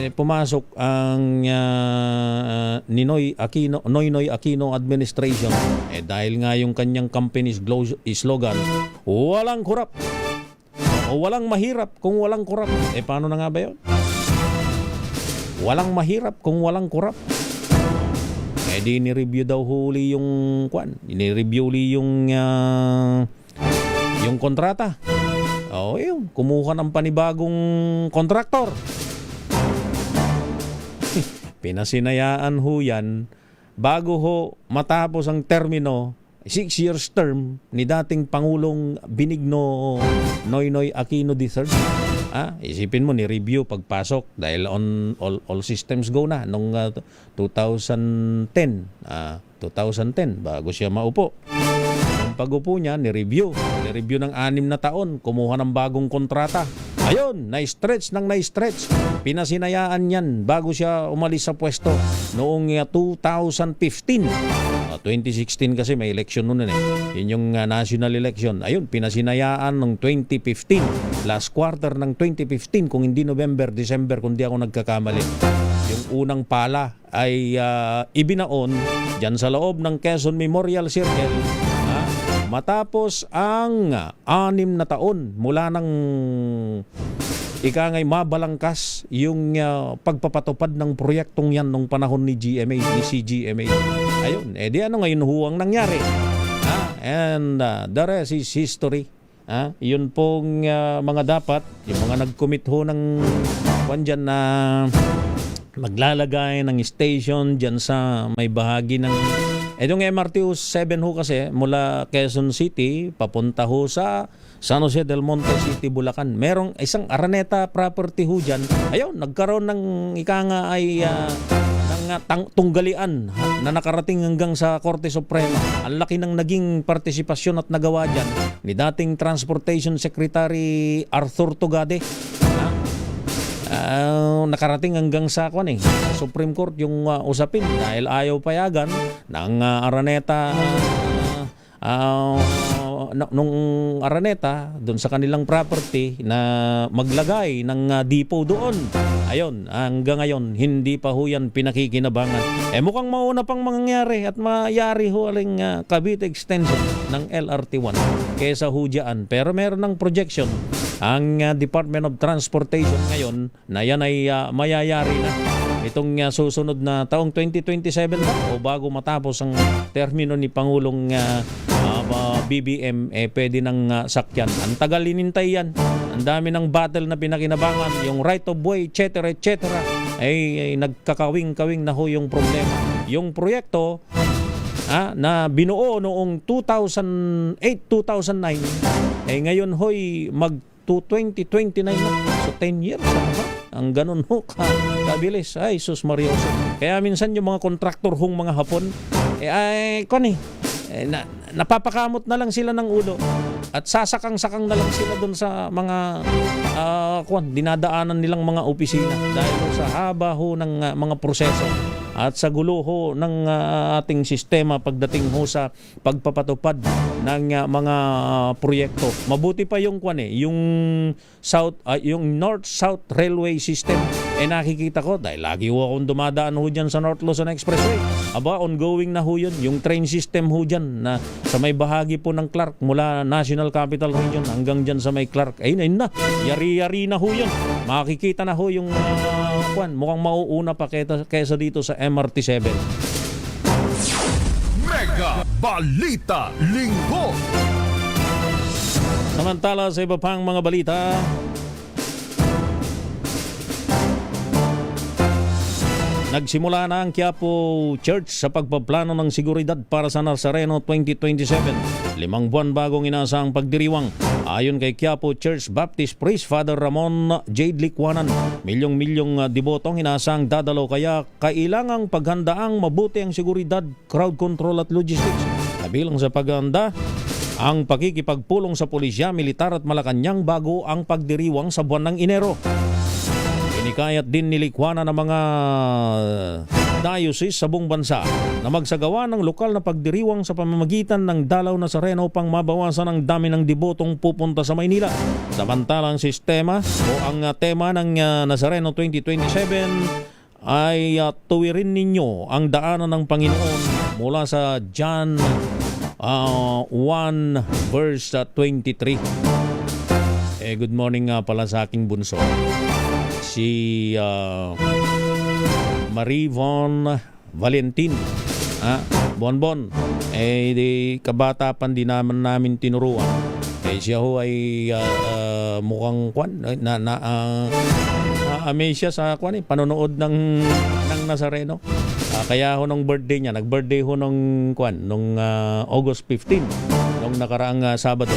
Pumasok ang Noynoy Aquino administration dahil nga yung kanyang company's slogan, walang kurap o walang mahirap kung walang kurap. Paano na nga ba yun? Walang mahirap kung walang kurap. Di ni-review daw huli yung ni-review uli yung kontrata. Yun, kumuha ng panibagong kontraktor. Pinasinayaan ho yan bago ho matapos ang termino, 6 years term ni dating Pangulong Benigno Noynoy Aquino III. Isipin mo, ni-review pagpasok dahil all systems go na nung 2010 bago siya maupo. Nung pag-upo niya, ni-review ng 6 na taon, kumuha ng bagong kontrata. Ayun, na-stretch. Pinasinayaan yan bago siya umalis sa pwesto noong 2015. 2016 kasi may election noon Yun yung national election. Ayun, pinasinayaan ng 2015. Last quarter ng 2015, kung hindi November, December, kung di ako nagkakamali. Yung unang pala ay ibinaon dyan sa loob ng Quezon Memorial Circle. Matapos ang 6 na taon mula ng ikangay mabalangkas yung pagpapatupad ng proyektong yan nung panahon ni CGMA. Ayun, di ano ngayon huwang nangyari. And the rest is history. Yun pong mga dapat, yung mga nag-commit ho ng dyan na maglalagay ng station dyan sa may bahagi ng itong MRT7 ho kasi mula Quezon City papunta ho sa San Jose del Monte City, Bulacan. Merong isang Araneta property ho dyan. Ayun, nagkaroon ng ikanga ay tunggalian na nakarating hanggang sa Korte Suprema. Ang laki ng naging partisipasyon at nagawa dyan ni dating Transportation Secretary Arthur Tugade. Nakarating hanggang sa Supreme Court yung usapin dahil ayaw payagan ng Araneta nung Araneta doon sa kanilang property na maglagay ng depot doon. Ayun, hanggang ngayon hindi pa ho yan pinakikinabangan. Mukhang mauna pang mangyari at mayari ho aling Cavite extension ng LRT1 kesa ho dyan. Pero meron ng projection ang Department of Transportation ngayon na yan ay mayayari na itong susunod na taong 2027 o bago matapos ang termino ni Pangulong BBM, pwede ng sakyan. Ang tagal inintay yan. Ang dami ng battle na pinakinabangan. Yung right of way, etc. ay nagkakawing-kawing na ho yung problema. Yung proyekto na binuo noong 2008-2009 ngayon ho'y mag 2029 na. So 10 years Ang ganun ho kabilis. Ay, sus Marioso. Kaya minsan yung mga kontraktor hong mga Hapon, napapakamot na lang sila ng ulo at sasakang-sakang na lang sila doon sa mga dinadaanan nilang mga opisina dahil sa haba ho ng mga proseso at sa gulo ho ng ating sistema pagdating ho sa pagpapatupad ng mga proyekto. Mabuti pa yung yung yung North-South Railway System. Nakikita ko dahil lagi ho akong dumadaan ho dyan sa North Luzon Expressway. Aba, ongoing na ho yun. Yung train system ho dyan na sa may bahagi po ng Clark mula National Capital Region hanggang dyan sa may Clark. Ayun na. Yari-yari na ho yun. Makikita na ho yung mukhang mauuna pa kaysa dito sa MRT-7. Mega Balita Linggo. Samantala sa iba pang mga balita, nagsimula na ang Quiapo Church sa pagpaplano ng seguridad para sa Nazareno 2027. 5 buwan bagong inaasahang pagdiriwang. Ayon kay Quiapo Church Baptist Priest Father Ramon Jade Likwanan, milyong-milyong debotong inaasahang dadalo kaya kailangang paghandaang mabuti ang seguridad, crowd control at logistics. Kabilang sa paghanda, ang pakikipagpulong sa pulisya, militar at Malacanang bago ang pagdiriwang sa buwan ng Enero. Inikayat din ni Likwanan ng mga diocese sa buong bansa na magsagawa ng lokal na pagdiriwang sa pamamagitan ng Dalaw Nazareno upang mabawasan ang dami ng debotong pupunta sa Maynila. Samantalang sistema o ang tema ng Nazareno 2027 ay tuwirin ninyo ang daanan ng Panginoon mula sa John 1 verse 23. Good morning nga pala sa aking bunso. Si Marie Von Valentin. Bonbon. Di kabatapan din namin tinuruan. Siya ho ay mukhang amaze siya sa panonood ng Nazareno. Kaya ho nung birthday niya, nag-birthday ho nung August 15, nung nakaraang Sabado.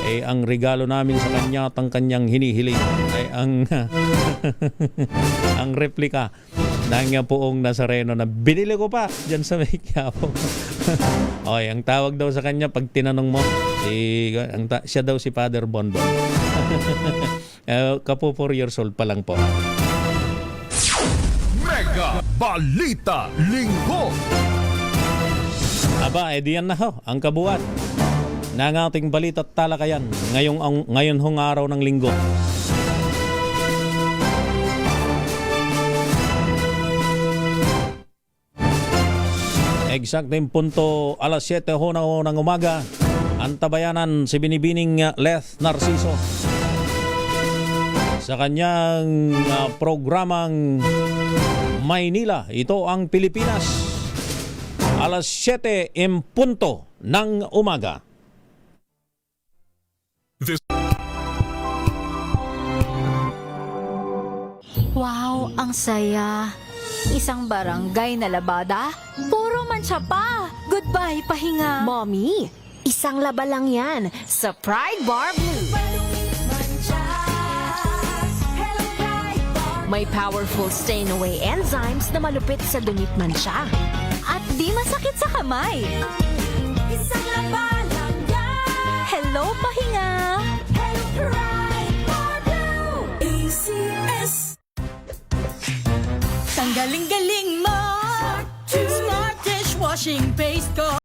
Ang regalo namin sa kanya at ang kanyang hinihiling ay ang replika ng poong Nazareno na binili ko pa dyan sa may Quiapo. Ang tawag daw sa kanya pag tinanong mo, siya daw si Father Bonbon. Kapo 4 years old pa lang po. Mega Balita Linggo. Aba, diyan na ho ang kabuuan ng ating balita at talakayan ngayon hong araw ng Linggo. Eksakting punto alas 7 ho ng umaga, antabayanan si Binibining Leth Narciso sa kanyang programang Maynila. Ito ang Pilipinas. Alas 7 en punto ng umaga. Wow, ang saya. Isang barangay na labada, puro mancha pa. Goodbye, pahinga. Mommy, isang laba lang yan sa Pride Bar Blue. May powerful stain-away enzymes na malupit sa dumit mancha. At di masakit sa kamay. Isang laba lang yan. Hello, pahinga. Hello, Pride Bar Blue. ACS. Ang galing-galing mo! Smart dishwashing paste ko!